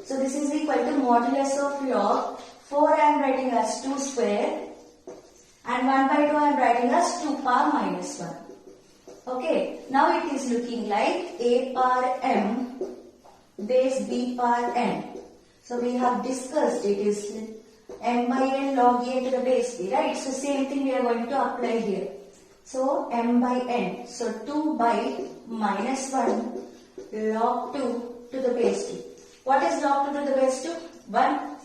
So this is equal to modulus of log 4 I am writing as 2 square and 1 by 2 I am writing as 2 power minus 1. Okay, now it is looking like a power m base b power n. So we have discussed it is m by n log a to the base b, right? So same thing we are going to apply here. So m by n. So 2 by minus 1 log 2 to the base 2. What is log 2 to the base 2? 1.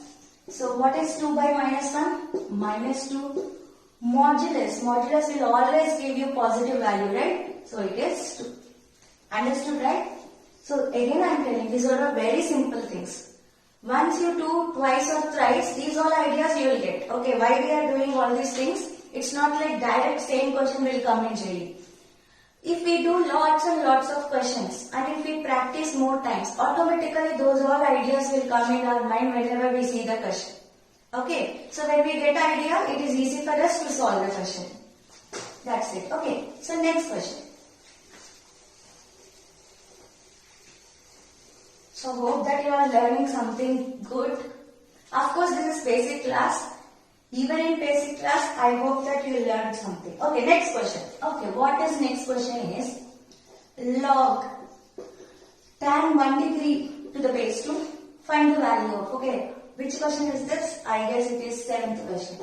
So what is 2 by minus 1? Minus 2. Modulus. Modulus will always give you positive value, right? So it is 2. Understood, right? So again I am telling these are very simple things. Once you do twice or thrice, these all ideas you will get. Okay, why we are doing all these things? It's not like direct same question will come in JEE. If we do lots and lots of questions and if we practice more times, automatically those all ideas will come in our mind whenever we see the question. Okay, so when we get idea, it is easy for us to solve the question. That's it. Okay, so next question. So hope that you are learning something good. Of course, this is basic class. Even in basic class, I hope that you learned something. Okay, next question. Okay, what is next question is log tan 1 degree to the base 2. Find the value of. Okay, which question is this? I guess it is 7th question.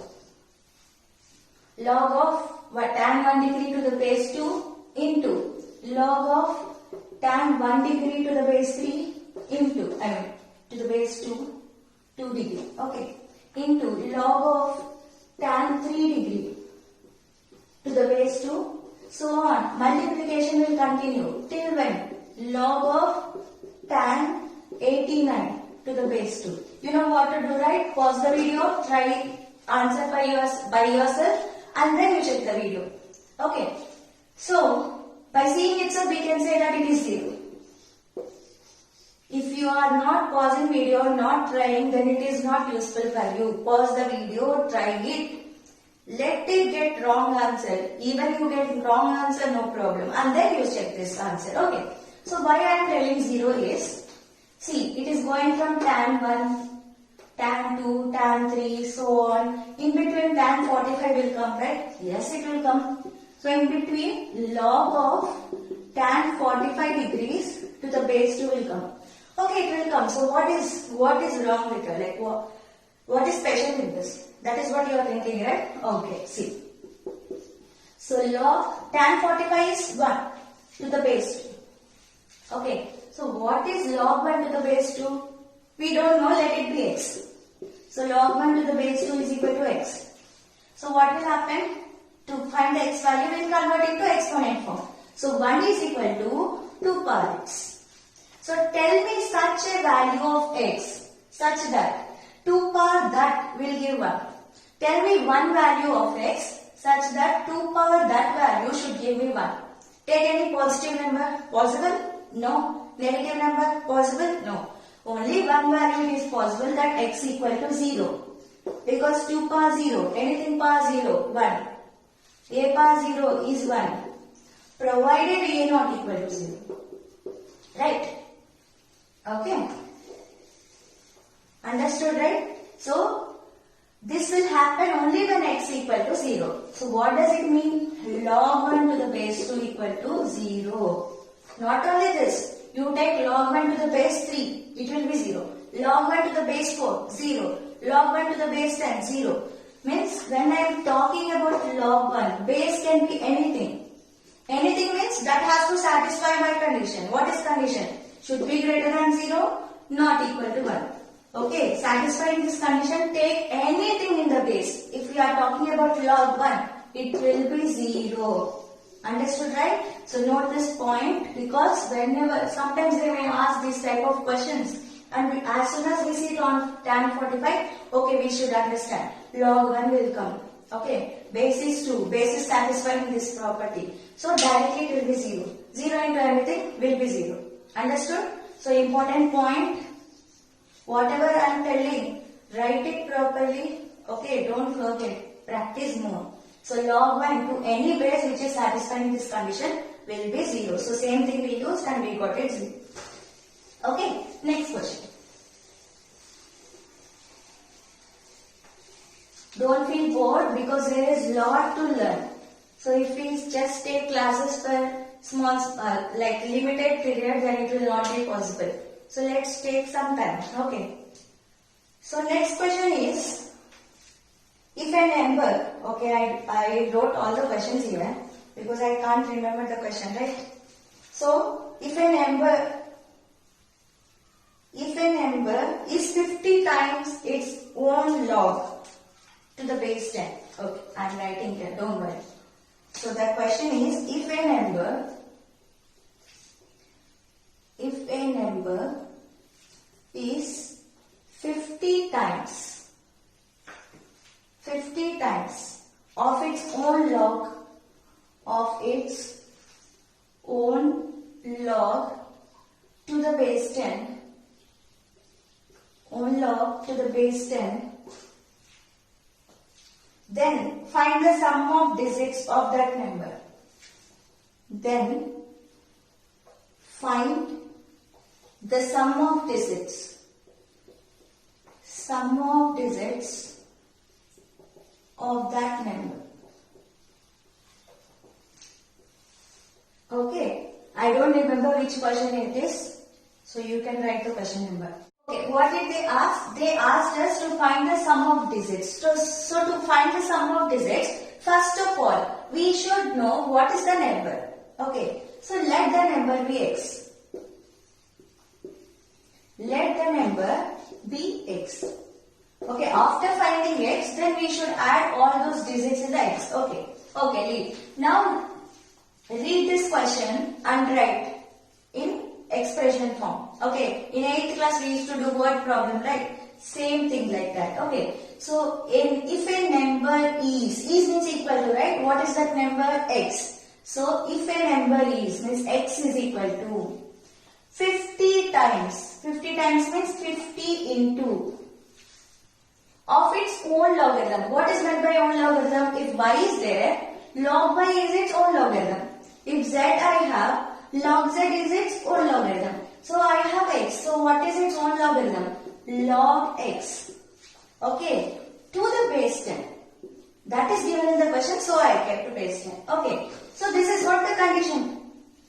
Log of tan 1 degree to the base 2 into log of tan 1 degree to the base 3 into, to the base 2 degree, okay, into log of tan 3 degree to the base 2, so on. Multiplication will continue till when? Log of tan 89 to the base 2. You know what to do, right? Pause the video, try answer by yourself and then you check the video. Okay, so by seeing itself we can say that it is 0. If you are not pausing video, not trying, then it is not useful for you. Pause the video, try it. Let it get wrong answer. Even you get wrong answer, no problem. And then you check this answer. Okay. So why I am telling 0 is, see, it is going from tan 1, tan 2, tan 3, so on. In between tan 45 will come, right? Yes, it will come. So in between log of tan 45 degrees to the base 2 will come. Okay, it will come. So what is wrong with it? Like what is special in this? That is what you are thinking, right? Okay, see. So log tan 45 is 1 to the base 2. Okay, so what is log 1 to the base 2? We don't know, let it be x. So log 1 to the base 2 is equal to x. So what will happen? To find the x value, we will convert it to exponent form. So 1 is equal to 2 power x. So tell me such a value of x such that 2 power that will give 1. Tell me one value of x such that 2 power that value should give me 1. Take any positive number. Possible? No. Negative number? Possible? No. Only one value is possible, that x equal to 0. Because 2 power 0, anything power 0, 1. A power 0 is 1. Provided a not equal to 0. Right? Okay. Understood, right? So, this will happen only when x equal to 0. So, what does it mean? Log 1 to the base 2 equal to 0. Not only this, You take log 1 to the base 3, it will be 0. Log 1 to the base 4, 0. Log 1 to the base 10, 0. Means when I am talking about log 1, base can be anything. Anything means that has to satisfy my condition. What is condition? Should be greater than 0, not equal to 1. Okay, satisfying this condition, take anything in the base. If we are talking about log 1, it will be 0. Understood, right? So note this point, because whenever, sometimes they may ask this type of questions, and as soon as we see it on tan 45, okay, we should understand. Log 1 will come. Okay, base is 2, base is satisfying this property. So directly it will be 0. 0 into everything will be 0. Understood? So important point, whatever I am telling, write it properly. Okay, don't forget, practice more. So log 1 to any base which is satisfying this condition will be 0. So same thing we used and we got it 0. Okay, next question. Don't feel bored because there is lot to learn. So if we just take classes for small, like limited period, then it will not be possible. So let's take some time. Okay. So next question is, if a number, okay, I wrote all the questions here because I can't remember the question, right? So if a number is 50 times its own log to the base 10. Okay, I am writing here, don't worry. So the question is, if a number is 50 times of its own log to the base 10, then find the sum of digits of that number. Then find the sum of digits of that number. Okay, I don't remember which question it is, so you can write the question number. Okay, what did they ask? They asked us to find the sum of digits. So to find the sum of digits, first of all, we should know what is the number. Okay, so let the number be x. Let the number be x. Okay, after finding x, then we should add all those digits in the x. Okay, leave. Now, read this question and write in expression form. Okay, in 8th class we used to do word problem, right? Same thing like that. Okay, so if a number is means equal to, right? What is that number? X. So if a number is means x is equal to 50 times. 50 times means 50 into of its own logarithm. What is meant by own logarithm? If y is there, log y is its own logarithm. If z I have, log z is its own logarithm. So I have x. So what is its own logarithm? Log x. Okay. To the base 10. That is given in the question. So I kept to base 10. Okay. So this is what the condition.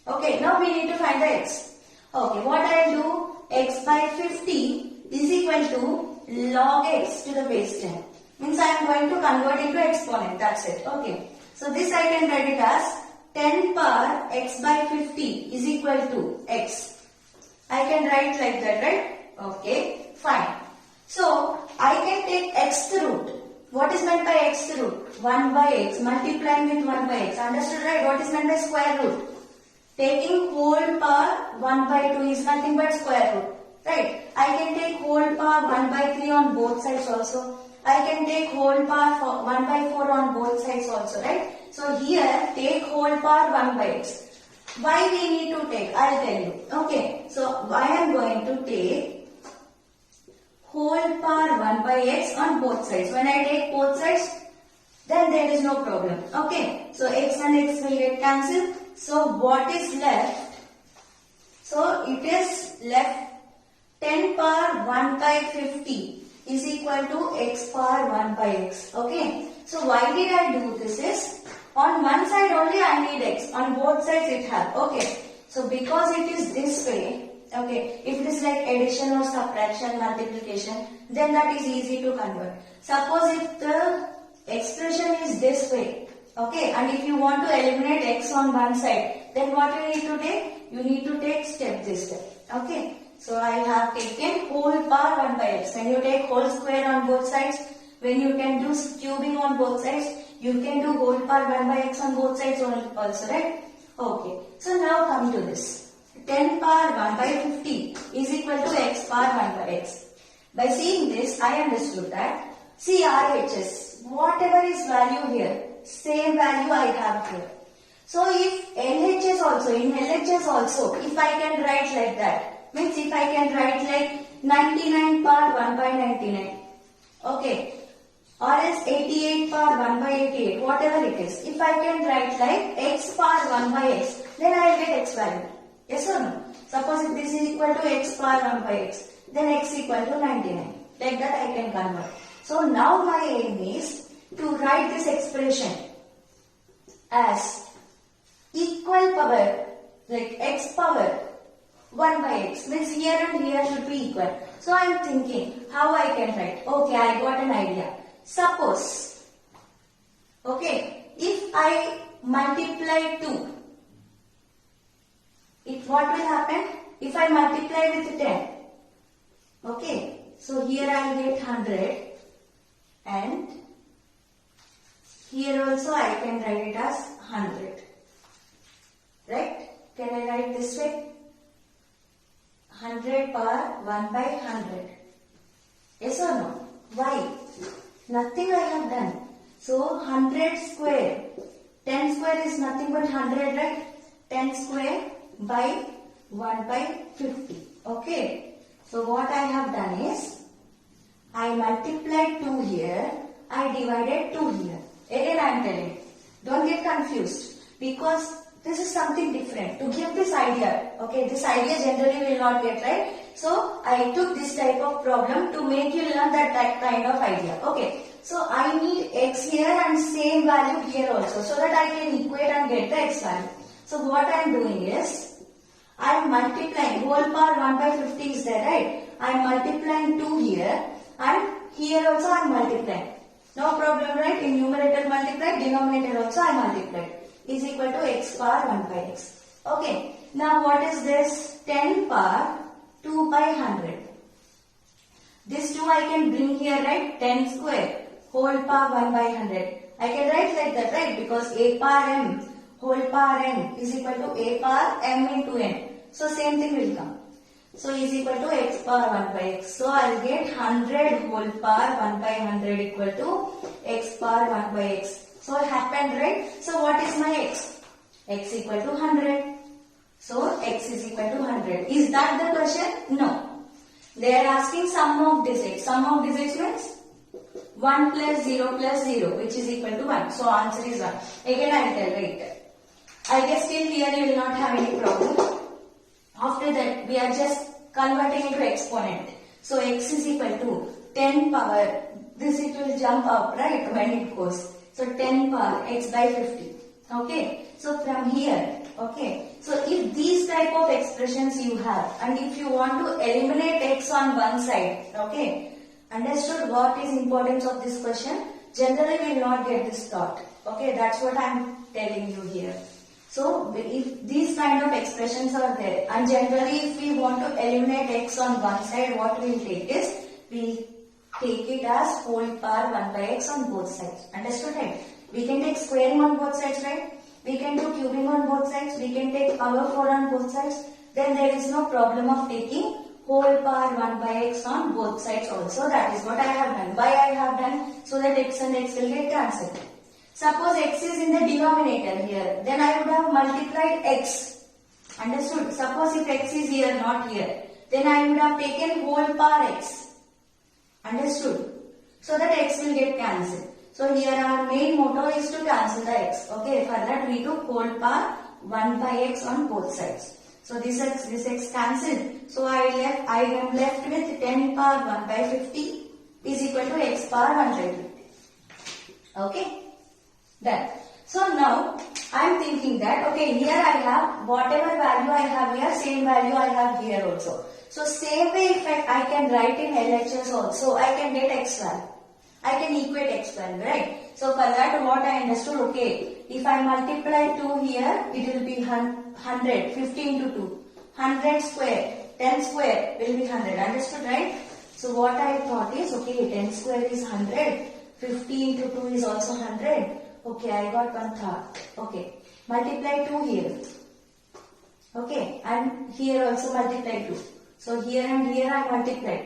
Okay. Now we need to find the x. Okay. What I will do? X by 50 is equal to log x to the base 10. Means I am going to convert into exponent. That's it. Okay. So this I can write it as 10 power x by 50 is equal to x. I can write like that, right? Okay, fine. So, I can take xth root. What is meant by xth root? 1 by x, multiplying with 1 by x. Understood, right? What is meant by square root? Taking whole power 1 by 2 is nothing but square root. Right? I can take whole power 1 by 3 on both sides also. I can take whole power 1 by 4 on both sides also, right? So here, take whole power 1 by x. Why we need to take? I'll tell you. Okay. So, I am going to take whole power 1 by x on both sides. When I take both sides, then there is no problem. Okay. So, x and x will get cancelled. So, what is left? So, it is left 10 power 1 by 50 is equal to x power 1 by x. Okay. So, why did I do this is, on one side only I need x, on both sides it have. Okay. So because it is this way, okay, if it is like addition or subtraction, multiplication, then that is easy to convert. Suppose if the expression is this way, okay, and if you want to eliminate x on one side, then what you need to take? You need to take step this way, okay. So I have taken whole power 1 by x. When you take whole square on both sides, when you can do cubing on both sides, you can do whole power 1 by x on both sides also, right? Okay. So now come to this. 10 power 1 by 50 is equal to x power 1 by x. By seeing this, I understood that, see RHS, whatever is value here, same value I have here. So if LHS also, in LHS also, if I can write like that, means if I can write like 99 power 1 by 99, okay, or else 88 power 1 by 88, whatever it is. If I can write like x power 1 by x, then I will get x value. Yes or no? Suppose if this is equal to x power 1 by x, then x equal to 99. Like that I can convert. So now my aim is to write this expression as equal power, like x power 1 by x, means here and here should be equal. So I am thinking how I can write. Okay, I got an idea. Suppose, okay, if I multiply 2, what will happen? If I multiply with 10, okay, so here I will get 100 and here also I can write it as 100, right? Can I write this way? 100 power 1 by 100. Yes or no? Why? Nothing I have done. So 100 square. 10 square is nothing but 100, right? 10 square by 1 by 50. Okay. So what I have done is, I multiplied 2 here. I divided 2 here. Again I am telling. Don't get confused. Because this is something different. To give this idea, okay, this idea generally will not get, right? So I took this type of problem to make you learn that kind of idea. Okay, so I need x here and same value here also, so that I can equate and get the x value. So what I am doing is, I am multiplying, whole power 1 by 50 is there, right? I am multiplying 2 here and here also I am multiplying. No problem, right? In numerator multiply, denominator also I multiplied. Is equal to x power 1 by x. Okay. Now what is this? 10 power 2 by 100. This 2 I can bring here, right? 10 square whole power 1 by 100. I can write like that, right? Because a power m whole power n is equal to a power m into n. So same thing will come. So is equal to x power 1 by x. So I will get 100 whole power 1 by 100 equal to x power 1 by x. So it happened, right? So what is my x? X equal to 100. So x is equal to 100. Is that the question? No. They are asking sum of digits. Sum of digits means 1 plus 0 plus 0, which is equal to 1. So answer is 1. Again I will tell, right? I guess till here you will not have any problem. After that we are just converting into exponent. So x is equal to 10 power. This it will jump up, right, when it goes. So 10 power x by 50. Okay. So from here, okay. So if these type of expressions you have, and if you want to eliminate x on one side, okay. Understood what is importance of this question? Generally we will not get this thought. Okay. That's what I am telling you here. So if these kind of expressions are there, and generally if we want to eliminate x on one side, what we will take is, we will take it as whole power 1 by x on both sides. Understood, right? We can take squaring on both sides, right? We can do cubing on both sides. We can take power 4 on both sides. Then there is no problem of taking whole power 1 by x on both sides also. That is what I have done. Why I have done? So that x and x will get cancelled. Suppose x is in the denominator here. Then I would have multiplied x. Understood? Suppose if x is here, not here. Then I would have taken whole power x. Understood? So that x will get cancelled. So here our main motto is to cancel the x. Okay, for that we took whole power 1 by x on both sides. So this x cancelled. So I am left with 10 power 1 by 50 is equal to x power 1 by 50. Okay, done. So now I am thinking that okay, here I have whatever value I have here, same value I have here also. So same way if I can write in LHS also, I can get x value. I can equate x value, right? So for that what I understood, okay, if I multiply 2 here, it will be 100, 50 into 2, 100 square, 10 square will be 100, understood, right? So what I thought is, okay, 10 square is 100, 50 into 2 is also 100. Okay, I got one thought. Okay, multiply 2 here. Okay, and here also multiply 2. So here and here I multiply.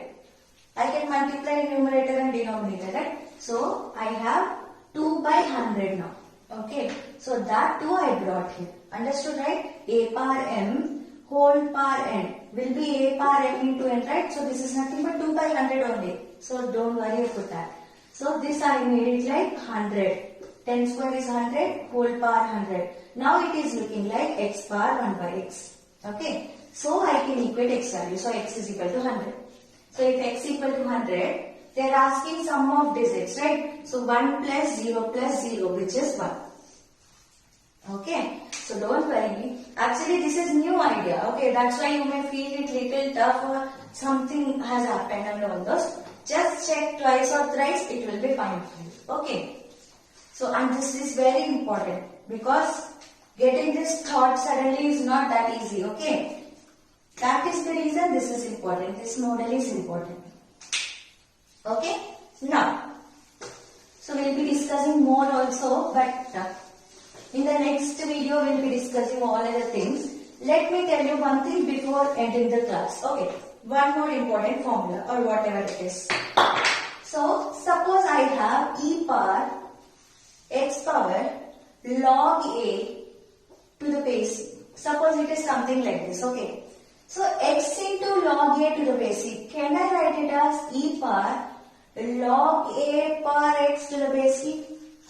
I can multiply numerator and denominator, right? So I have 2 by 100 now. Okay, so that 2 I brought here. Understood, right? A power m whole power n will be a power m into n, right? So this is nothing but 2 by 100 only. So don't worry about that. So this I made it like 100. 10 square is 100, whole power 100. Now it is looking like x power 1 by x. Okay. So I can equate x value. So x is equal to 100. So if x equal to 100, they are asking sum of digits, right? So 1 plus 0 plus 0, which is 1. Okay. So don't worry. Actually this is new idea. Okay. That's why you may feel it little tough or something has happened and all those. Just check twice or thrice. It will be fine for you. Okay. So, and this is very important because getting this thought suddenly is not that easy, okay? That is the reason this is important. This model is important. Okay? Now, so we will be discussing more also, but in the next video we will be discussing all other things. Let me tell you one thing before ending the class. Okay, one more important formula or whatever it is. So, suppose I have e power x power log a to the base. Suppose it is something like this, okay. So x into log a to the base. Can I write it as e power log a power x to the base?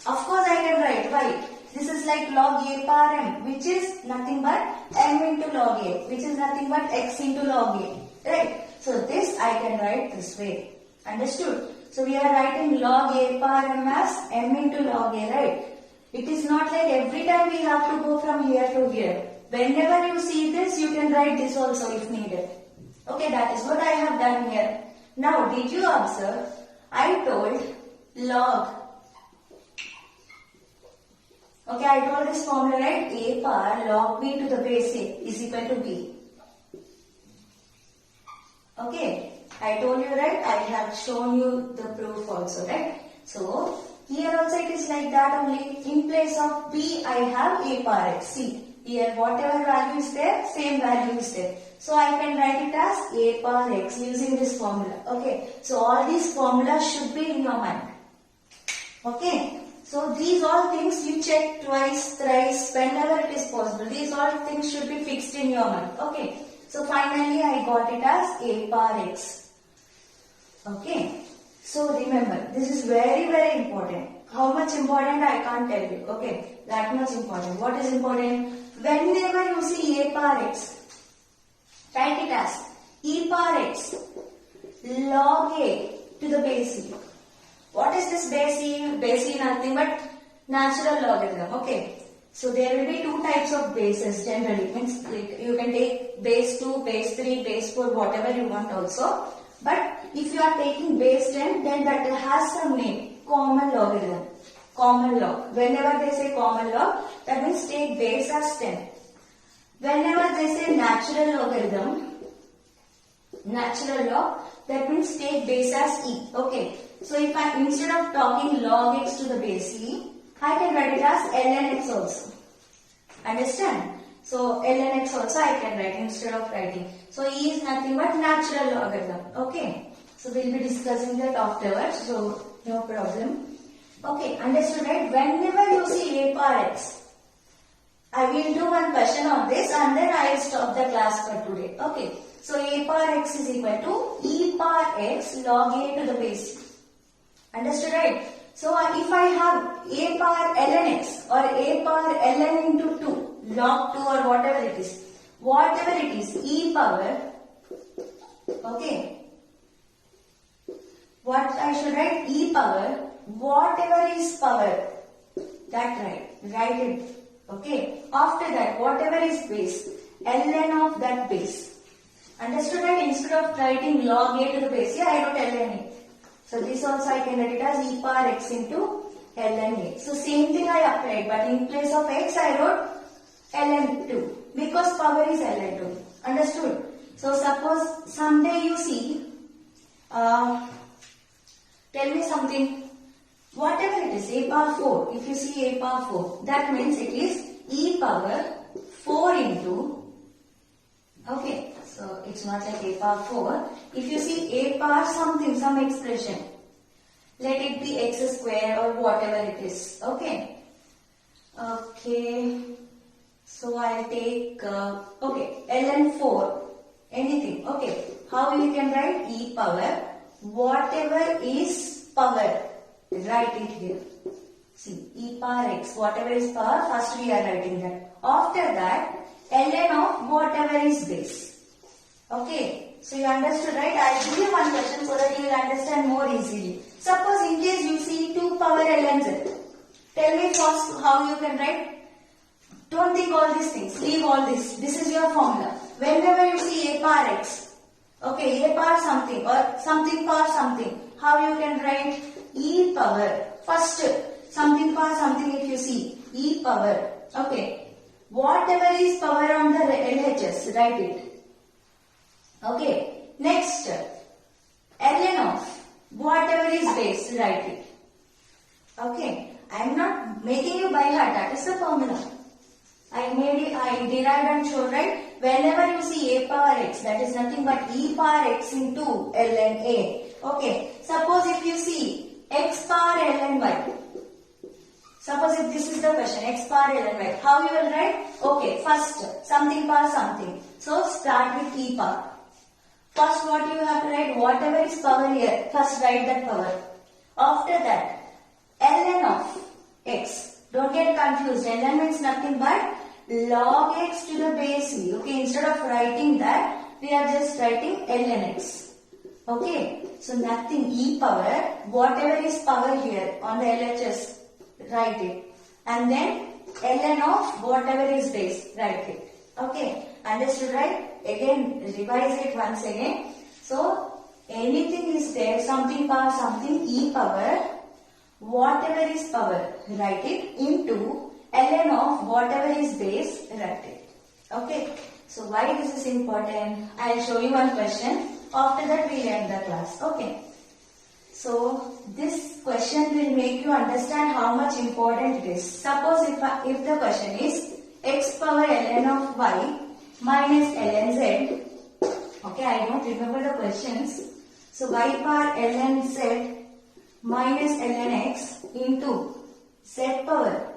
Of course I can write. Why? This is like log a power m, which is nothing but m into log a, which is nothing but x into log a, right? So this I can write this way. Understood? So we are writing log a power m as m into log a, right? It is not like every time we have to go from here to here. Whenever you see this, you can write this also if needed. Okay, that is what I have done here. Now, did you observe? I told log. Okay, I told this formula, right? A power log b to the base a is equal to b. Okay. I told you, right? I have shown you the proof also, right? So, here also it is like that only. In place of b, I have a power x. See, here whatever value is there, same value is there. So, I can write it as a power x using this formula. Okay. So, all these formulas should be in your mind. Okay. So, these all things you check twice, thrice, whenever it is possible. These all things should be fixed in your mind. Okay. So, finally I got it as a power x. Okay, so remember, this is very, very important. How much important I can't tell you. Okay, that much important. What is important? Whenever you see a power x, write it as e power x log a to the base e. What is this base e? Base e nothing but natural logarithm. Okay, so there will be two types of bases generally. Means like you can take base 2, base 3, base 4, whatever you want also. But if you are taking base 10, then that has some name, common logarithm, common log. Whenever they say common log, that means take base as 10. Whenever they say natural logarithm, natural log, that means take base as e. Okay. So if I, instead of talking log x to the base e, I can write it as ln x also. Understand? So ln x also I can write instead of writing. So e is nothing but natural logarithm. Okay. So we will be discussing that afterwards. So no problem. Okay. Understood, right? Whenever you see a power x, I will do one question on this and then I will stop the class for today. Okay. So a power x is equal to e power x log a to the base. Understood, right? So if I have a power ln x or a power ln into 2, log 2 or whatever it is, e power, okay, what I should write, e power, whatever is power, that write it. Okay. After that, whatever is base, ln of that base. Understood, right? Instead of writing log a to the base, I wrote ln a. So this also I can write it as e power x into ln a. So same thing I applied, but in place of x I wrote ln 2 because power is ln 2. Understood? So suppose someday you see, tell me something. Whatever it is, a power 4. If you see a power 4, that means it is e power 4 into. Okay, so it's not like a power 4. If you see a power something, some expression, let it be x square or whatever it is. Okay. Okay. So I'll take ln 4. Anything. Okay. How you can write e power? Whatever is power, write it here. See, e power x. Whatever is power, first we are writing that. After that, ln of whatever is base. Okay. So you understood, right? I'll give you one question so that you will understand more easily. Suppose in case you see 2 power ln z. Tell me first how you can write. Don't think all these things. Leave all this. This is your formula. Whenever you see a power x, okay, a power something or something power something, how you can write e power. First, something power something if you see e power. Okay. Whatever is power on the LHS, write it. Okay. Next, ln of whatever is base, write it. Okay. I am not making you by heart. That is the formula. I derived and showed, right? Whenever you see a power x, that is nothing but e power x into ln a. Okay. Suppose if you see x power ln y. Suppose if this is the question, x power ln y. How you will write? Okay. First, something power something. So start with e power. First what you have to write? Whatever is power here. First write that power. After that, ln of x. Don't get confused. ln means nothing but log x to the base e. Okay, instead of writing that, we are just writing ln x. Okay, so nothing e power, whatever is power here on the LHS, write it. And then ln of whatever is base, write it. Okay, understood, right? Again, revise it once again. So, anything is there, something power, something e power, whatever is power, write it into ln of whatever is base, write it. Okay. So why this is important? I will show you one question. After that we will end the class. Okay. So this question will make you understand how much important it is. Suppose if the question is x power ln of y minus ln z. Okay, I don't remember the questions. So y power ln z minus ln x into z power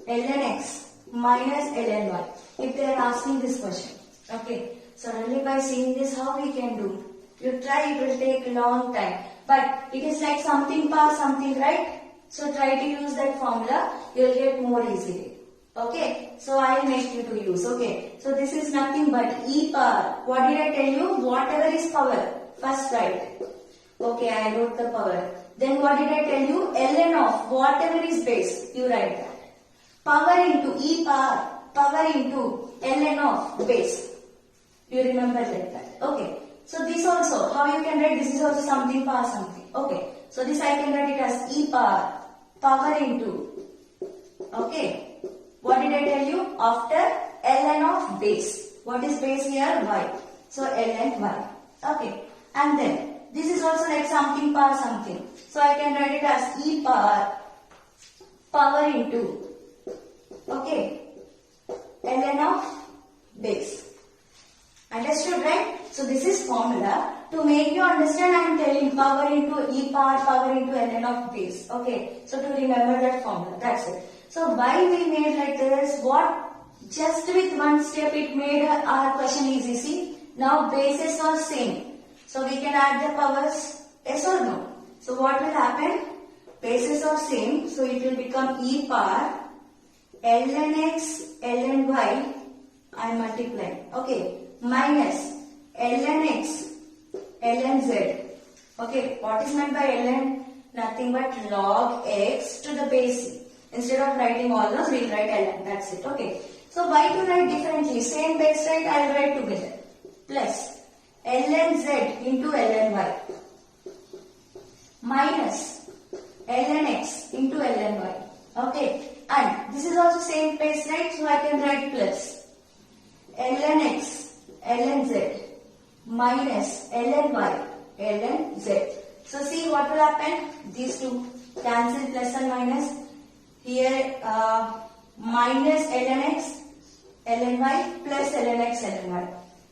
ln x minus ln y. If they are asking this question. Okay. So only by seeing this, how we can do? You try, it will take long time. But it is like something power something, right? So try to use that formula. You will get more easily. Okay. So I will make you to use. Okay. So this is nothing but e power. What did I tell you? Whatever is power. First write. Okay. I wrote the power. Then what did I tell you? ln of whatever is base. You write that. Power into e power. Power into ln of base. You remember like that. Okay. So this also, how you can write? This is also something power something. Okay. So this I can write it as e power. Power into. Okay. What did I tell you? After ln of base. What is base here? Y. So ln y. Okay. And then this is also like something power something. So I can write it as e power into. Okay. ln of base. Understood, right? So this is formula. To make you understand, I am telling power into e power into ln of base. Okay. So to remember that formula. That's it. So why we made like this? What? Just with one step it made our question easy. See? Now bases are same. So we can add the powers. Yes or no? So what will happen? Bases are same. So it will become e power ln x ln y. I multiply. Okay. Minus ln x ln z. Okay, what is meant by ln? Nothing but log x to the base. Instead of writing all those, we'll write ln. That's it. Okay. So why to write differently? Same base rate I'll write together. Plus ln z into ln y minus ln x into ln y. Okay. And this is also same base rate, so I can write plus ln x ln z minus ln y ln z. So see what will happen? These two cancel, plus and minus. Here minus ln x ln y plus ln x ln y.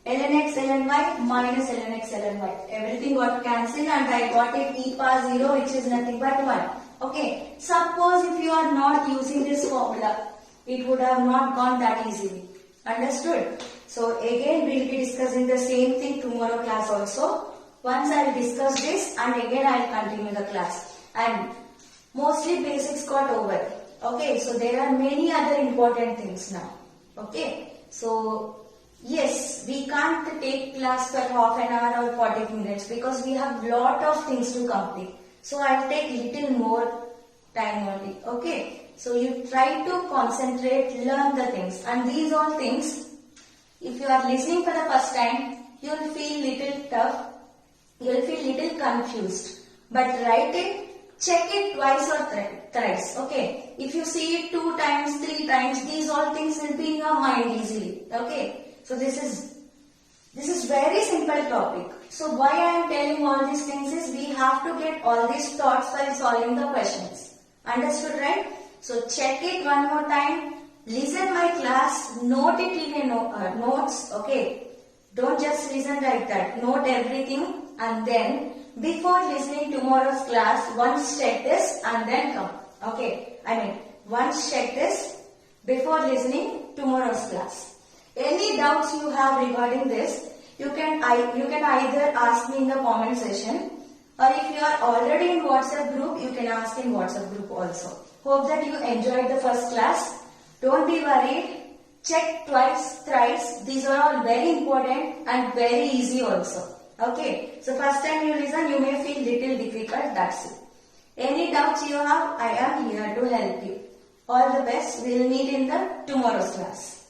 ln x ln y minus ln x ln y. Everything got cancelled and I got it e power 0, which is nothing but 1. Okay. Suppose if you are not using this formula, it would have not gone that easily. Understood? So again we will be discussing the same thing tomorrow class also. Once I will discuss this and again I will continue the class. And mostly basics got over. Okay, so there are many other important things now. Okay, so yes, we can't take class for half an hour or 40 minutes because we have lot of things to complete. So I will take little more time only. Okay, so you try to concentrate, learn the things, and these all things, if you are listening for the first time, you will feel little tough, you will feel little confused. But write it, check it twice or thrice. Okay, if you see it 2 times, 3 times, these all things will be in your mind easily. Okay, so this is very simple topic. So why I am telling all these things is we have to get all these thoughts while solving the questions. Understood, right? So check it one more time. Listen my class. Note it in your notes. Okay. Don't just listen like that. Note everything and then before listening tomorrow's class, once check this and then come. Okay. Once check this before listening tomorrow's class. Any doubts you have regarding this, you can either ask me in the comment section, or if you are already in WhatsApp group, you can ask in WhatsApp group also. Hope that you enjoyed the first class. Don't be worried. Check twice, thrice. These are all very important and very easy also. Okay. So first time you listen, you may feel little difficult. That's it. Any doubts you have, I am here to help you. All the best. We'll meet in the tomorrow's class.